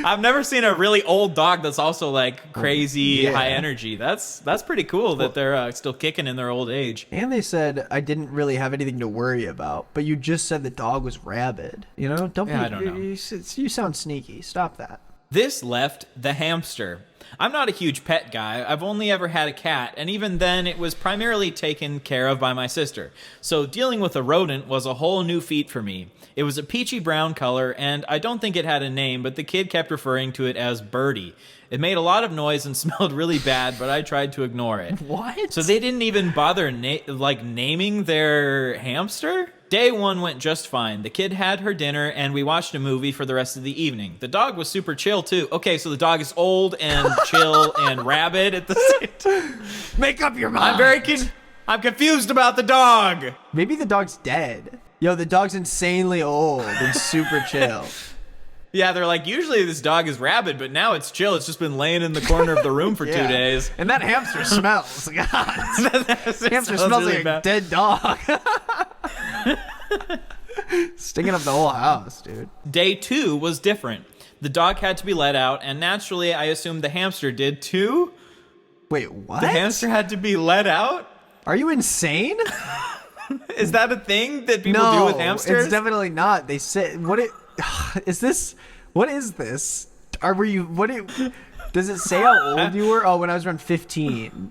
I've never seen a really old dog that's also like crazy high energy. That's pretty cool that they're still kicking in their old age. And they said I didn't really have anything to worry about, but you just said the dog was rabid. I don't know. You sound sneaky. Stop that. This left the hamster. I'm not a huge pet guy. I've only ever had a cat, and even then it was primarily taken care of by my sister. So dealing with a rodent was a whole new feat for me. It was a peachy brown color, and I don't think it had a name, but the kid kept referring to it as Birdie. It made a lot of noise and smelled really bad, but I tried to ignore it. What? So they didn't even bother naming their hamster? Day one went just fine. The kid had her dinner, and we watched a movie for the rest of the evening. The dog was super chill, too. Okay, so the dog is old and chill and rabid at the same time. Make up your mind. I'm confused about the dog. Maybe the dog's dead. Yo, the dog's insanely old and super chill. Yeah, they're like, usually this dog is rabid, but now it's chill. It's just been laying in the corner of the room for 2 days. And that hamster smells. God. Hamster smells really like a bad. dead dog. Stinking up the whole house, dude. Day 2 was different. The dog had to be let out, and naturally, I assumed the hamster did too. Wait, what? The hamster had to be let out? Are you insane? Is that a thing that people No, do with hamsters? it's definitely not. They said, is this? What is this? Does it say how old you were? Oh, when I was around 15.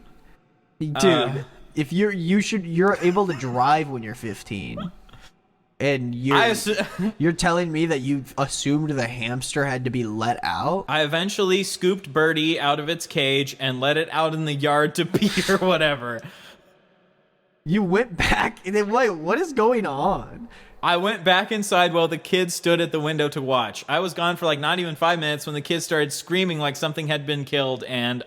Dude, if you're able to drive when you're 15. And you're telling me that you assumed the hamster had to be let out? I eventually scooped Birdie out of its cage and let it out in the yard to pee or whatever. You went back and then wait, what is going on? I went back inside while the kids stood at the window to watch. I was gone for like not even 5 minutes when the kids started screaming like something had been killed, and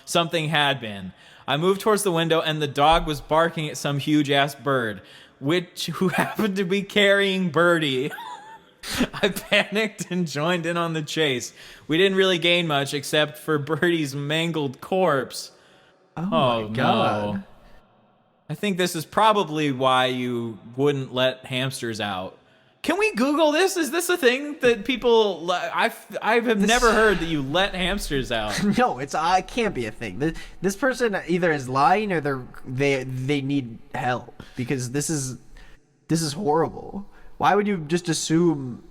something had been. I moved towards the window and the dog was barking at some huge ass bird, who happened to be carrying Birdie. I panicked and joined in on the chase. We didn't really gain much except for Birdie's mangled corpse. Oh my God. No. I think this is probably why you wouldn't let hamsters out. Can we Google this? Is this a thing that people... I have never heard that you let hamsters out. No, it can't be a thing. This person either is lying or they need help, because this is horrible. Why would you just assume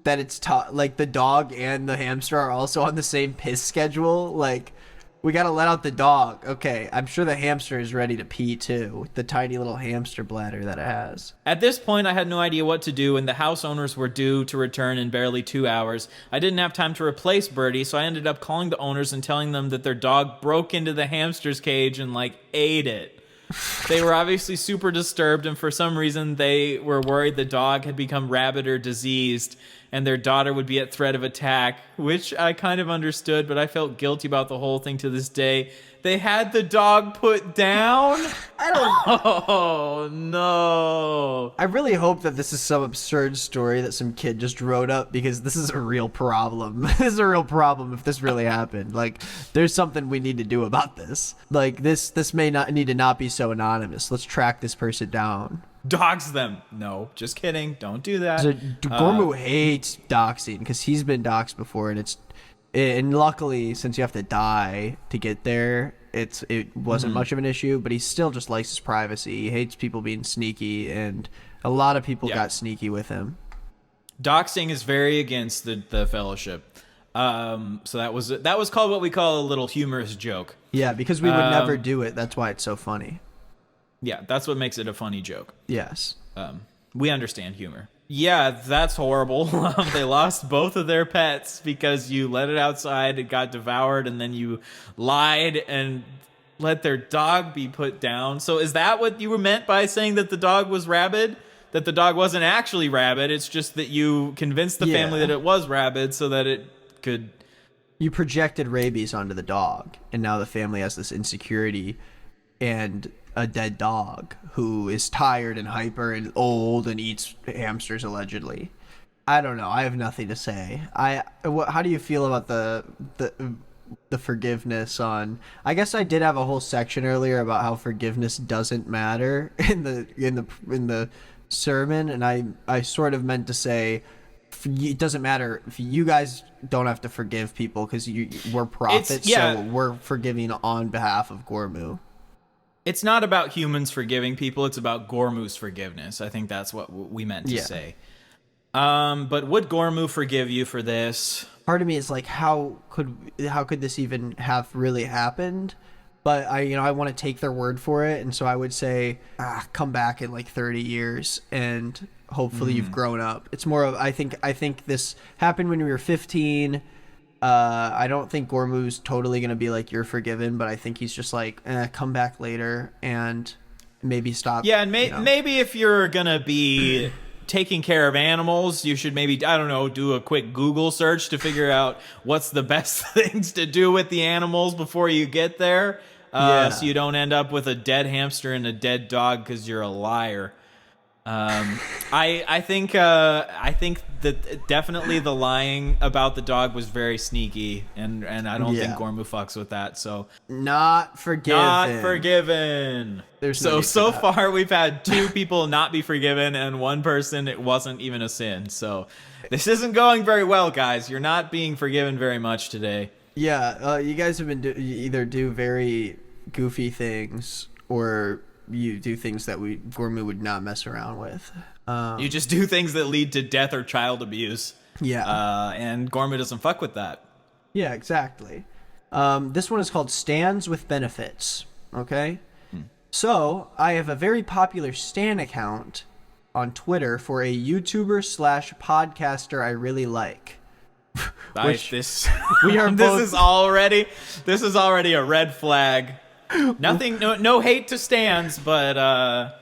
that it's like the dog and the hamster are also on the same piss schedule? Like, we gotta let out the dog. Okay, I'm sure the hamster is ready to pee too, with the tiny little hamster bladder that it has. At this point, I had no idea what to do, and the house owners were due to return in barely 2 hours. I didn't have time to replace Birdie, so I ended up calling the owners and telling them that their dog broke into the hamster's cage and, ate it. They were obviously super disturbed, and for some reason, they were worried the dog had become rabid or diseased, and their daughter would be at threat of attack, which I kind of understood, but I felt guilty about the whole thing to this day. They had the dog put down? I don't... Oh, no. I really hope that this is some absurd story that some kid just wrote up, because this is a real problem. This is a real problem if this really happened. There's something we need to do about this. This may not need to not be so anonymous. Let's track this person down. Dox them. No, just kidding. Don't do that. So, Gormu hates doxing because he's been doxed before, and luckily, since you have to die to get there, it wasn't much of an issue. But he still just likes his privacy. He hates people being sneaky, and a lot of people got sneaky with him. Doxing is very against the fellowship. So that was called what we call a little humorous joke. Yeah, because we would never do it. That's why it's so funny. Yeah, that's what makes it a funny joke. Yes. We understand humor. Yeah, that's horrible. They lost both of their pets because you let it outside, it got devoured, and then you lied and let their dog be put down. So is that what you were meant by saying that the dog was rabid? That the dog wasn't actually rabid, it's just that you convinced the family that it was rabid so that it could... You projected rabies onto the dog, and now the family has this insecurity and a dead dog who is tired and hyper and old and eats hamsters allegedly. I don't know. I have nothing to say. How do you feel about the forgiveness on... I guess I did have a whole section earlier about how forgiveness doesn't matter in the sermon, and I sort of meant to say it doesn't matter if you guys don't have to forgive people because we're prophets, so we're forgiving on behalf of Gormu. It's not about humans forgiving people. It's about Gormu's forgiveness. I think that's what we meant to say. But would Gormu forgive you for this? Part of me is like, how could this even have really happened? But I want to take their word for it, and so I would say, come back in 30 years, and hopefully you've grown up. It's more of I think this happened when we were 15. I don't think Gormu's totally gonna be like, you're forgiven, but I think he's just like, come back later and maybe stop. Yeah, and maybe if you're gonna be taking care of animals, you should maybe, I don't know, do a quick Google search to figure out what's the best things to do with the animals before you get there, so you don't end up with a dead hamster and a dead dog because you're a liar. I think that definitely the lying about the dog was very sneaky, and I don't think Gormu fucks with that. So Not forgiven. not forgiven. There's no need for so that. far we've had 2 people not be forgiven, and 1 person it wasn't even a sin. So this isn't going very well, guys. You're not being forgiven very much today. Yeah, you guys have been you either do very goofy things or you do things that Gormu would not mess around with. You just do things that lead to death or child abuse. Yeah. And Gormu doesn't fuck with that. Yeah, exactly. This one is called Stands with Benefits. Okay? So, I have a very popular Stan account on Twitter for a YouTuber/podcaster I really like. Which we are both... This is already a red flag. Nothing, no hate to Stans, but a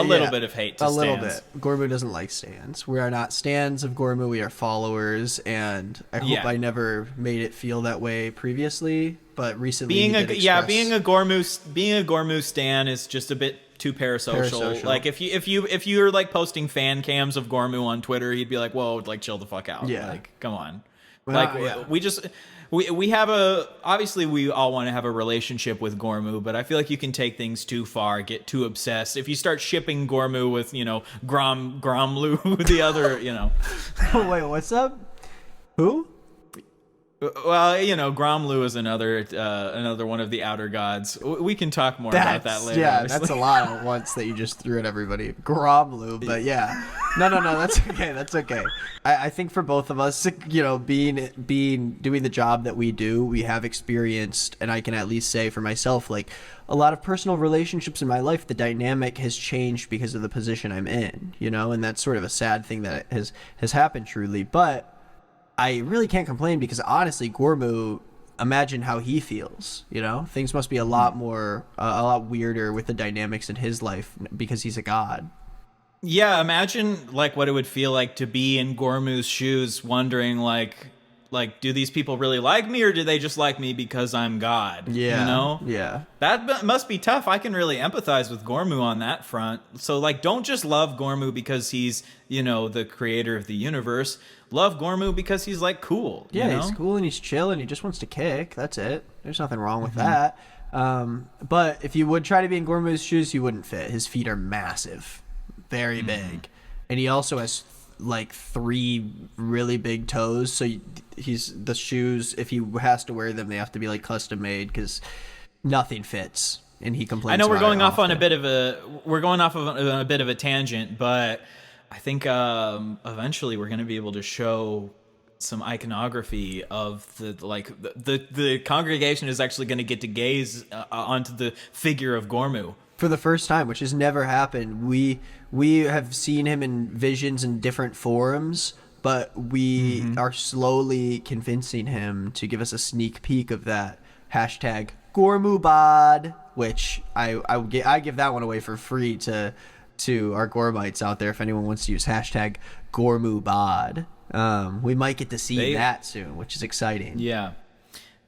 little bit of hate to Stans. A little bit. Gormu doesn't like Stans. We are not Stans of Gormu. We are followers, and I hope I never made it feel that way previously. But recently, being a Gormu Stan is just a bit too parasocial. Like if you're like posting fan cams of Gormu on Twitter, he'd be like, "Whoa, like chill the fuck out." Yeah. Like, come on. Well, We have obviously we all want to have a relationship with Gormu, but I feel like you can take things too far, get too obsessed. If you start shipping Gormu with, Gromlu, the other, Oh, wait, what's up? Who? Well, Gromlu is another one of the outer gods. We can talk more about that later. Yeah, obviously. that's a lot at once that you just threw at everybody. Gromlu, but yeah. No, that's okay. That's okay. I think for both of us, doing the job that we do, we have experienced, and I can at least say for myself, like a lot of personal relationships in my life, the dynamic has changed because of the position I'm in, and that's sort of a sad thing that has happened truly, but I really can't complain because honestly, Gormu, imagine how he feels, Things must be a lot weirder with the dynamics in his life because he's a god. Yeah, imagine like what it would feel like to be in Gormu's shoes, wondering like do these people really like me or do they just like me because I'm God? Yeah. Yeah. That must be tough. I can really empathize with Gormu on that front. So like, don't just love Gormu because he's, the creator of the universe. Love Gormu because he's like cool. Yeah, he's cool and he's chill and he just wants to kick. That's it. There's nothing wrong with that. But if you would try to be in Gormu's shoes, you wouldn't fit. His feet are massive. Very big. And he also has like 3 really big toes, so the shoes, if he has to wear them, they have to be like custom made because nothing fits, and he complains. I know we're going off on a bit of a bit of a tangent, but I think eventually we're going to be able to show some iconography of the congregation is actually going to get to gaze onto the figure of Gormu for the first time, which has never happened. We have seen him in visions in different forms, but we are slowly convincing him to give us a sneak peek of that hashtag Gormubod, which I give that one away for free to our Gormites out there if anyone wants to use hashtag Gormubod. We might get to see that soon, which is exciting. Yeah,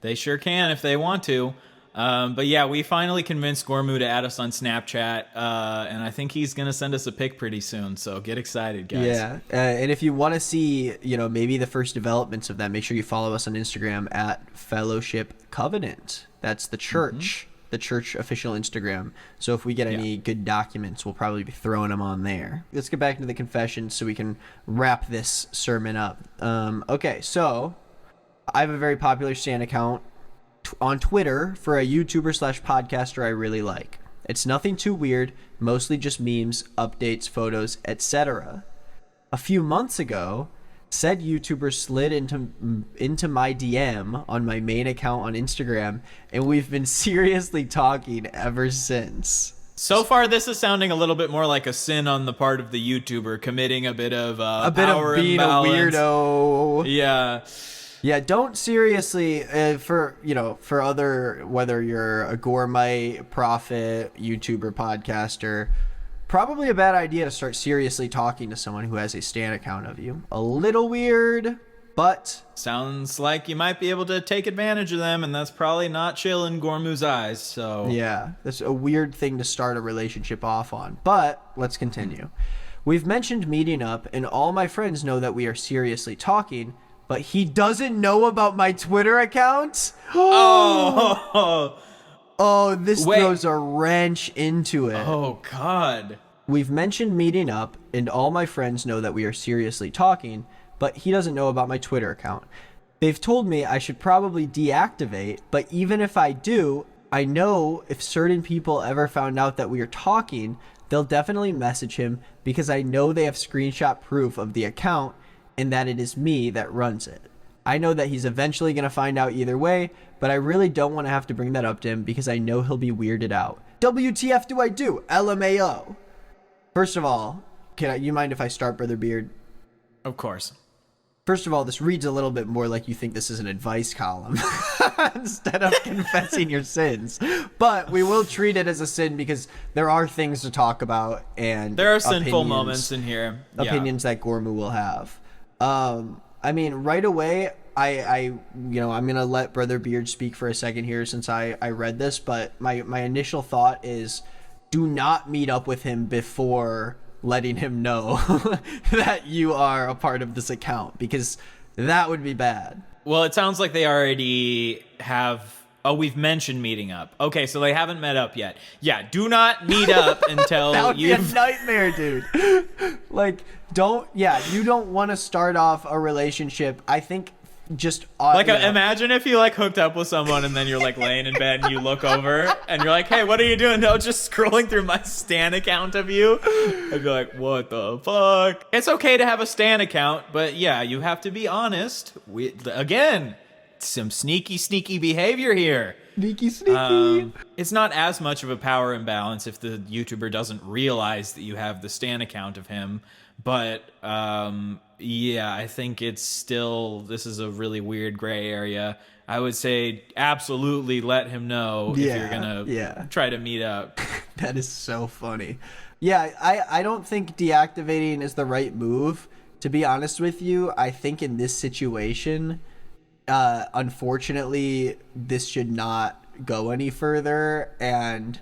they sure can if they want to. But yeah, we finally convinced Gormu to add us on Snapchat, and I think he's going to send us a pic pretty soon, so get excited, guys. Yeah, and if you want to see, maybe the first developments of that, make sure you follow us on Instagram at Fellowship Covenant. That's the church, the church official Instagram. So if we get any good documents, we'll probably be throwing them on there. Let's get back into the confession so we can wrap this sermon up. Okay, so I have a very popular Stan account on Twitter for a YouTuber/podcaster I really like. It's nothing too weird, mostly just memes, updates, photos, etc. A few months ago, said YouTuber slid into my DM on my main account on Instagram, and we've been seriously talking ever since. So far, this is sounding a little bit more like a sin on the part of the YouTuber committing a bit of power being imbalance. A weirdo. Yeah. Yeah, don't seriously, for other, whether you're a Gormite, prophet, YouTuber, podcaster, probably a bad idea to start seriously talking to someone who has a Stan account of you. A little weird, But sounds like you might be able to take advantage of them, and that's probably not chill in Gormu's eyes. So yeah, that's a weird thing to start a relationship off on. But let's continue. We've mentioned meeting up, and all my friends know that we are seriously talking, but he doesn't know about my Twitter account? Oh, Oh, this Wait. throws a wrench into it. oh God. We've mentioned meeting up, and all my friends know that we are seriously talking, but he doesn't know about my Twitter account. They've told me I should probably deactivate, but even if I do, I know if certain people ever found out that we are talking, they'll definitely message him because I know they have screenshot proof of the account and that it is me that runs it. I know that he's eventually going to find out either way, but I really don't want to have to bring that up to him because I know he'll be weirded out. WTF do I do? LMAO. First of all, you mind if I start, Brother Beard? Of course. First of all, this reads a little bit more like you think this is an advice column instead of confessing your sins. But we will treat it as a sin because there are things to talk about, and there are sinful moments in here. Opinions that Gormu will have. I mean, right away, I'm gonna let Brother Beard speak for a second here since I read this. But my initial thought is, do not meet up with him before letting him know that you are a part of this account, because that would be bad. Well, it sounds like they already have. Oh, we've mentioned meeting up. Okay, so they haven't met up yet. Yeah, do not meet up until That would be a you've. nightmare, dude. Like, you don't want to start off a relationship. I think just Imagine if you like hooked up with someone and then you're like laying in bed and you look over and you're like, hey, what are you doing? No, just scrolling through my Stan account of you. I'd be like, what the fuck? It's okay to have a Stan account, but yeah, you have to be honest. Again, some sneaky behavior here. Sneaky. It's not as much of a power imbalance if the YouTuber doesn't realize that you have the Stan account of him. But yeah, I think this is a really weird gray area. I would say absolutely let him know if you're gonna try to meet up. That is so funny. Yeah, I don't think deactivating is the right move. To be honest with you, I think in this situation, unfortunately, this should not go any further. And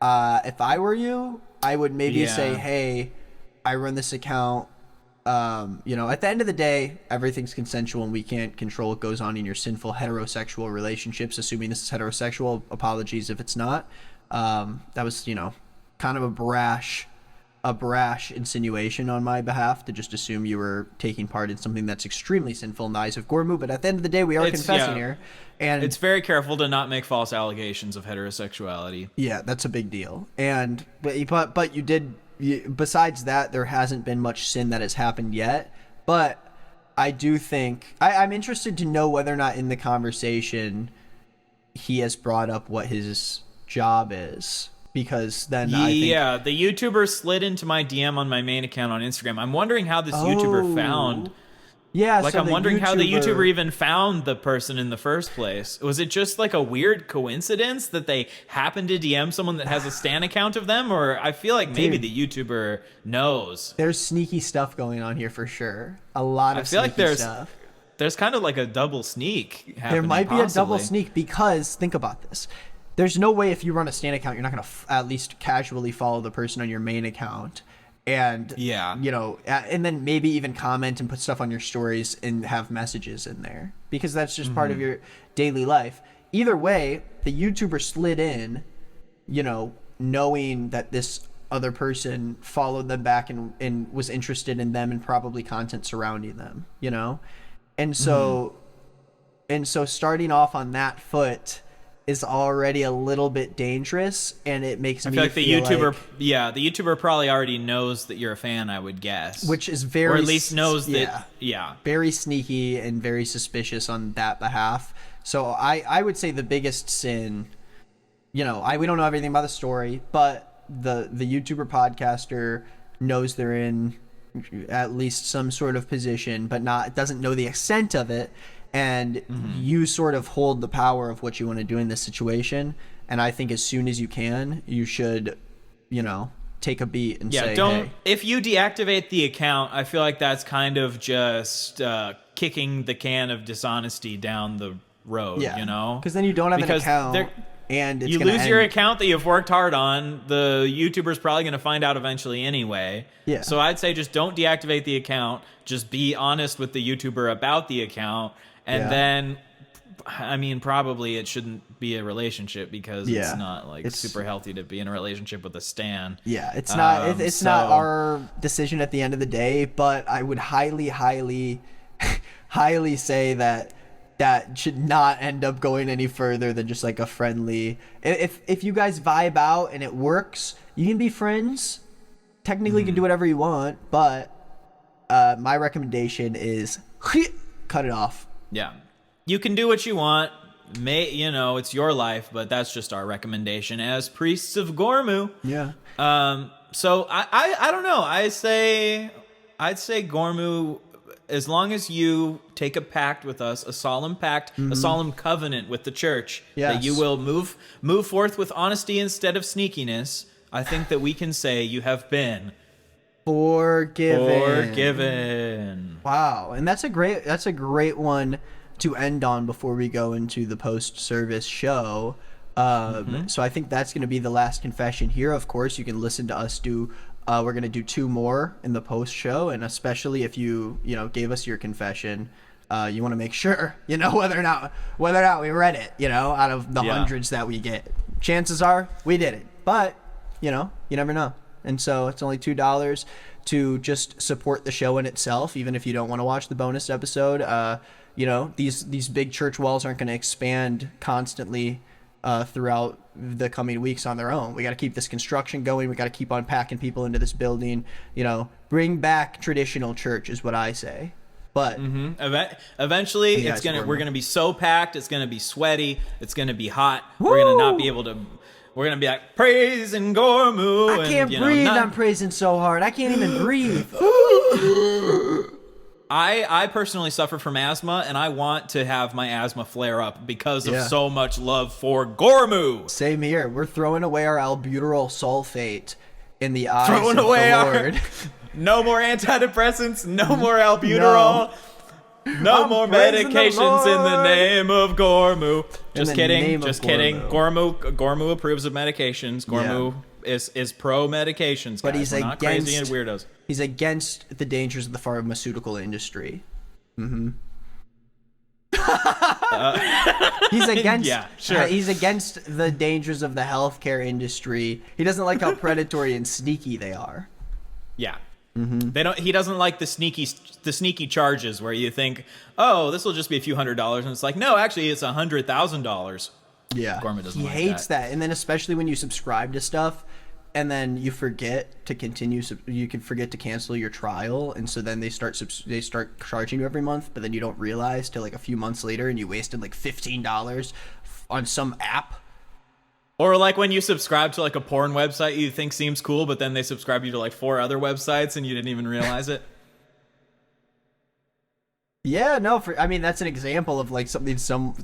if I were you, I would maybe say, hey, I run this account. At the end of the day, everything's consensual and we can't control what goes on in your sinful heterosexual relationships. Assuming this is heterosexual, apologies if it's not. That was, kind of a brash insinuation on my behalf to just assume you were taking part in something that's extremely sinful in the eyes of Gormu. But at the end of the day, we are confessing here. And it's very careful to not make false allegations of heterosexuality. Yeah, that's a big deal. And but you did. Besides that, there hasn't been much sin that has happened yet, but I do think I'm interested to know whether or not in the conversation he has brought up what his job is, because then I think the YouTuber slid into my DM on my main account on Instagram. I'm wondering how this YouTuber found. Yeah, like, I'm wondering how the YouTuber even found the person in the first place. Was it just like a weird coincidence that they happened to DM someone that has a Stan account of them? Or I feel like maybe the YouTuber knows. There's sneaky stuff going on here for sure. A lot of sneaky stuff. There's kind of like a double sneak happening. There might be a double sneak because, think about this. There's no way if you run a Stan account, you're not going to at least casually follow the person on your main account. And, and then maybe even comment and put stuff on your stories and have messages in there, because that's just part of your daily life. Either way, the YouTuber slid in, knowing that this other person followed them back and was interested in them and probably content surrounding them, And so, starting off on that foot is already a little bit dangerous, and it makes me feel like the YouTuber probably already knows that you're a fan, I would guess. Which is very... Or at least knows that... Very sneaky and very suspicious on that behalf. So I would say the biggest sin... we don't know everything about the story, but the YouTuber podcaster knows they're in at least some sort of position, but doesn't know the extent of it. And you sort of hold the power of what you want to do in this situation. And I think as soon as you can, you should, take a beat and say, hey. If you deactivate the account, I feel like that's kind of just kicking the can of dishonesty down the road, Yeah. you know? Because then you don't have an account, and it's you gonna lose end. your account that you've worked hard on. The YouTuber's probably going to find out eventually anyway. Yeah. So I'd say just don't deactivate the account. Just be honest with the YouTuber about the account. And then, I mean, probably it shouldn't be a relationship because it's not like super healthy to be in a relationship with a stan. Yeah, it's not. It's not our decision at the end of the day. But I would highly, highly, highly say that should not end up going any further than just like a friendly. If you guys vibe out and it works, you can be friends. Technically, you can do whatever you want, but my recommendation is cut it off. Yeah, you can do what you want. It's your life, but that's just our recommendation as priests of Gormu. Yeah. So I don't know. I'd say Gormu, as long as you take a pact with us, a solemn pact, a solemn covenant with the church, that you will move forth with honesty instead of sneakiness, I think that we can say you have been forgiven. Wow, and that's a great one to end on before we go into the post-service show. So I think that's going to be the last confession here. Of course, you can listen to us do. We're going to do 2 more in the post show, and especially if you gave us your confession, you want to make sure whether or not we read it. Out of the hundreds that we get, chances are we did it, but you never know. And so it's only $2 to just support the show in itself, even if you don't want to watch the bonus episode. These big church walls aren't going to expand constantly throughout the coming weeks on their own. We got to keep this construction going. We got to keep on packing people into this building. Bring back traditional church is what I say. But eventually, we're gonna be so packed. It's gonna be sweaty. It's gonna be hot. Woo! We're gonna not be able to. We're gonna be like praising Gormu. I can't breathe. I'm praising so hard. I can't even breathe. I personally suffer from asthma, and I want to have my asthma flare up because of so much love for Gormu. Same here. We're throwing away our albuterol sulfate in the eyes of the Lord. No more antidepressants. No more albuterol. No more medications in the name of Gormu. Just kidding. Gormu approves of medications. Gormu is pro medications. But he's not crazy and weirdos. He's against the dangers of the pharmaceutical industry. He's against. He's against the dangers of the healthcare industry. He doesn't like how predatory and sneaky they are. Yeah. He doesn't like the sneaky charges where you think, oh, this will just be a few $100s, and it's like, no, actually, it's $100,000. Yeah, Gormu doesn't like hates that. And then especially when you subscribe to stuff, and then you forget to continue. You can forget to cancel your trial, and so then they start charging you every month, but then you don't realize till like a few months later, and you wasted like $15 on some app. Or like when you subscribe to like a porn website you think seems cool, but then they subscribe you to like 4 other websites and you didn't even realize it. Yeah, no, that's an example of like something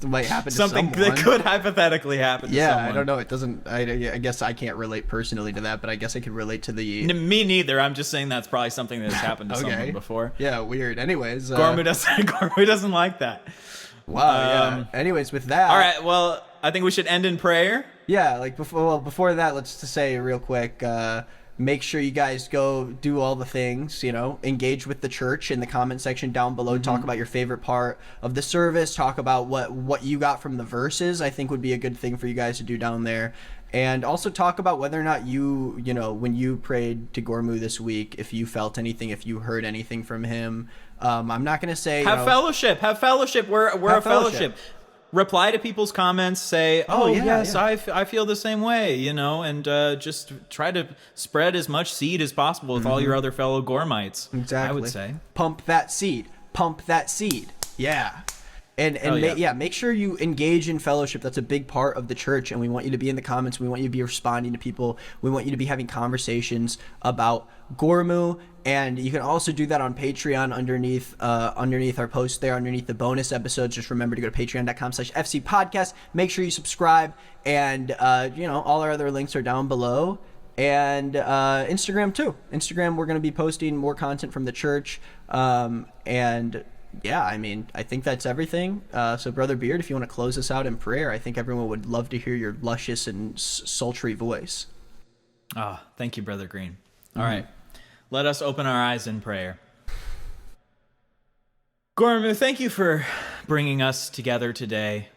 might happen to someone. Something that could hypothetically happen to someone. I don't know. It doesn't. I guess I can't relate personally to that, but I guess I can relate to the. Me neither. I'm just saying that's probably something that has happened to someone before. Yeah, weird. Anyways, Gormu doesn't like that. Wow. Anyways, with that. All right. Well, I think we should end in prayer. Yeah, like before that, let's just say real quick, make sure you guys go do all the things, engage with the church in the comment section down below, talk about your favorite part of the service, talk about what you got from the verses. I think would be a good thing for you guys to do down there. And also talk about whether or not you when you prayed to Gormu this week, if you felt anything, if you heard anything from him. I'm not going to say... Have fellowship. We're a fellowship. Reply to people's comments, say, I feel the same way, and just try to spread as much seed as possible with all your other fellow Gormites. Exactly. I would say. Pump that seed. Yeah. And make sure you engage in fellowship. That's a big part of the church, and we want you to be in the comments. We want you to be responding to people. We want you to be having conversations about Gormu, and you can also do that on Patreon underneath our post there, underneath the bonus episodes. Just remember to go to patreon.com/fcpodcast. Make sure you subscribe, and all our other links are down below. And Instagram too. Instagram, we're going to be posting more content from the church, and yeah, I mean, I think that's everything. So, Brother Beard, if you want to close us out in prayer, I think everyone would love to hear your luscious and sultry voice. Thank you, Brother Green. All right. Let us open our eyes in prayer. Gormu, thank you for bringing us together today.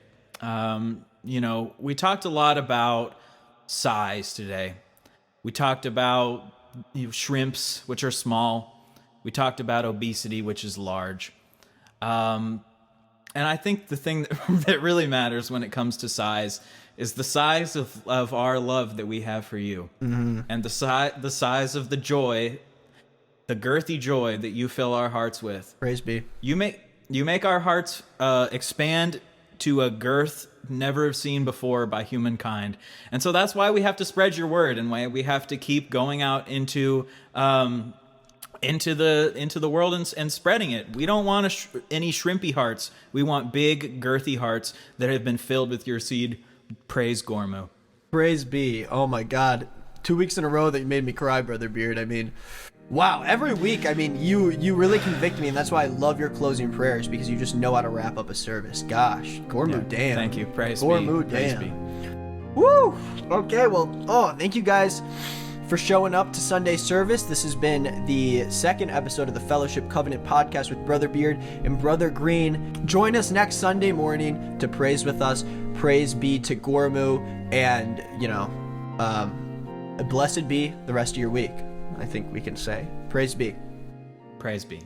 We talked a lot about size today. We talked about shrimps, which are small. We talked about obesity, which is large. And I think the thing that really matters when it comes to size is the size of our love that we have for you. And the size of the joy, the girthy joy that you fill our hearts with. Praise be. You make our hearts expand to a girth never seen before by humankind. And so that's why we have to spread your word, and why we have to keep going out into the world and spreading it. We don't want any shrimpy hearts. We want big, girthy hearts that have been filled with your seed. Praise Gormu. Praise be. Oh my God. 2 weeks in a row that you made me cry, Brother Beard. I mean, wow. Every week, I mean, you really convict me, and that's why I love your closing prayers, because you just know how to wrap up a service. Gosh. Gormu, damn. Thank you. Praise be. Gormu, Praise damn. be. Woo! Okay, well, thank you guys for showing up to Sunday service. This has been the second episode of the Fellowship Covenant podcast with Brother Beard and Brother Green. Join us next Sunday morning to praise with us. Praise be to Gormu, and, blessed be the rest of your week, I think we can say. Praise be. Praise be.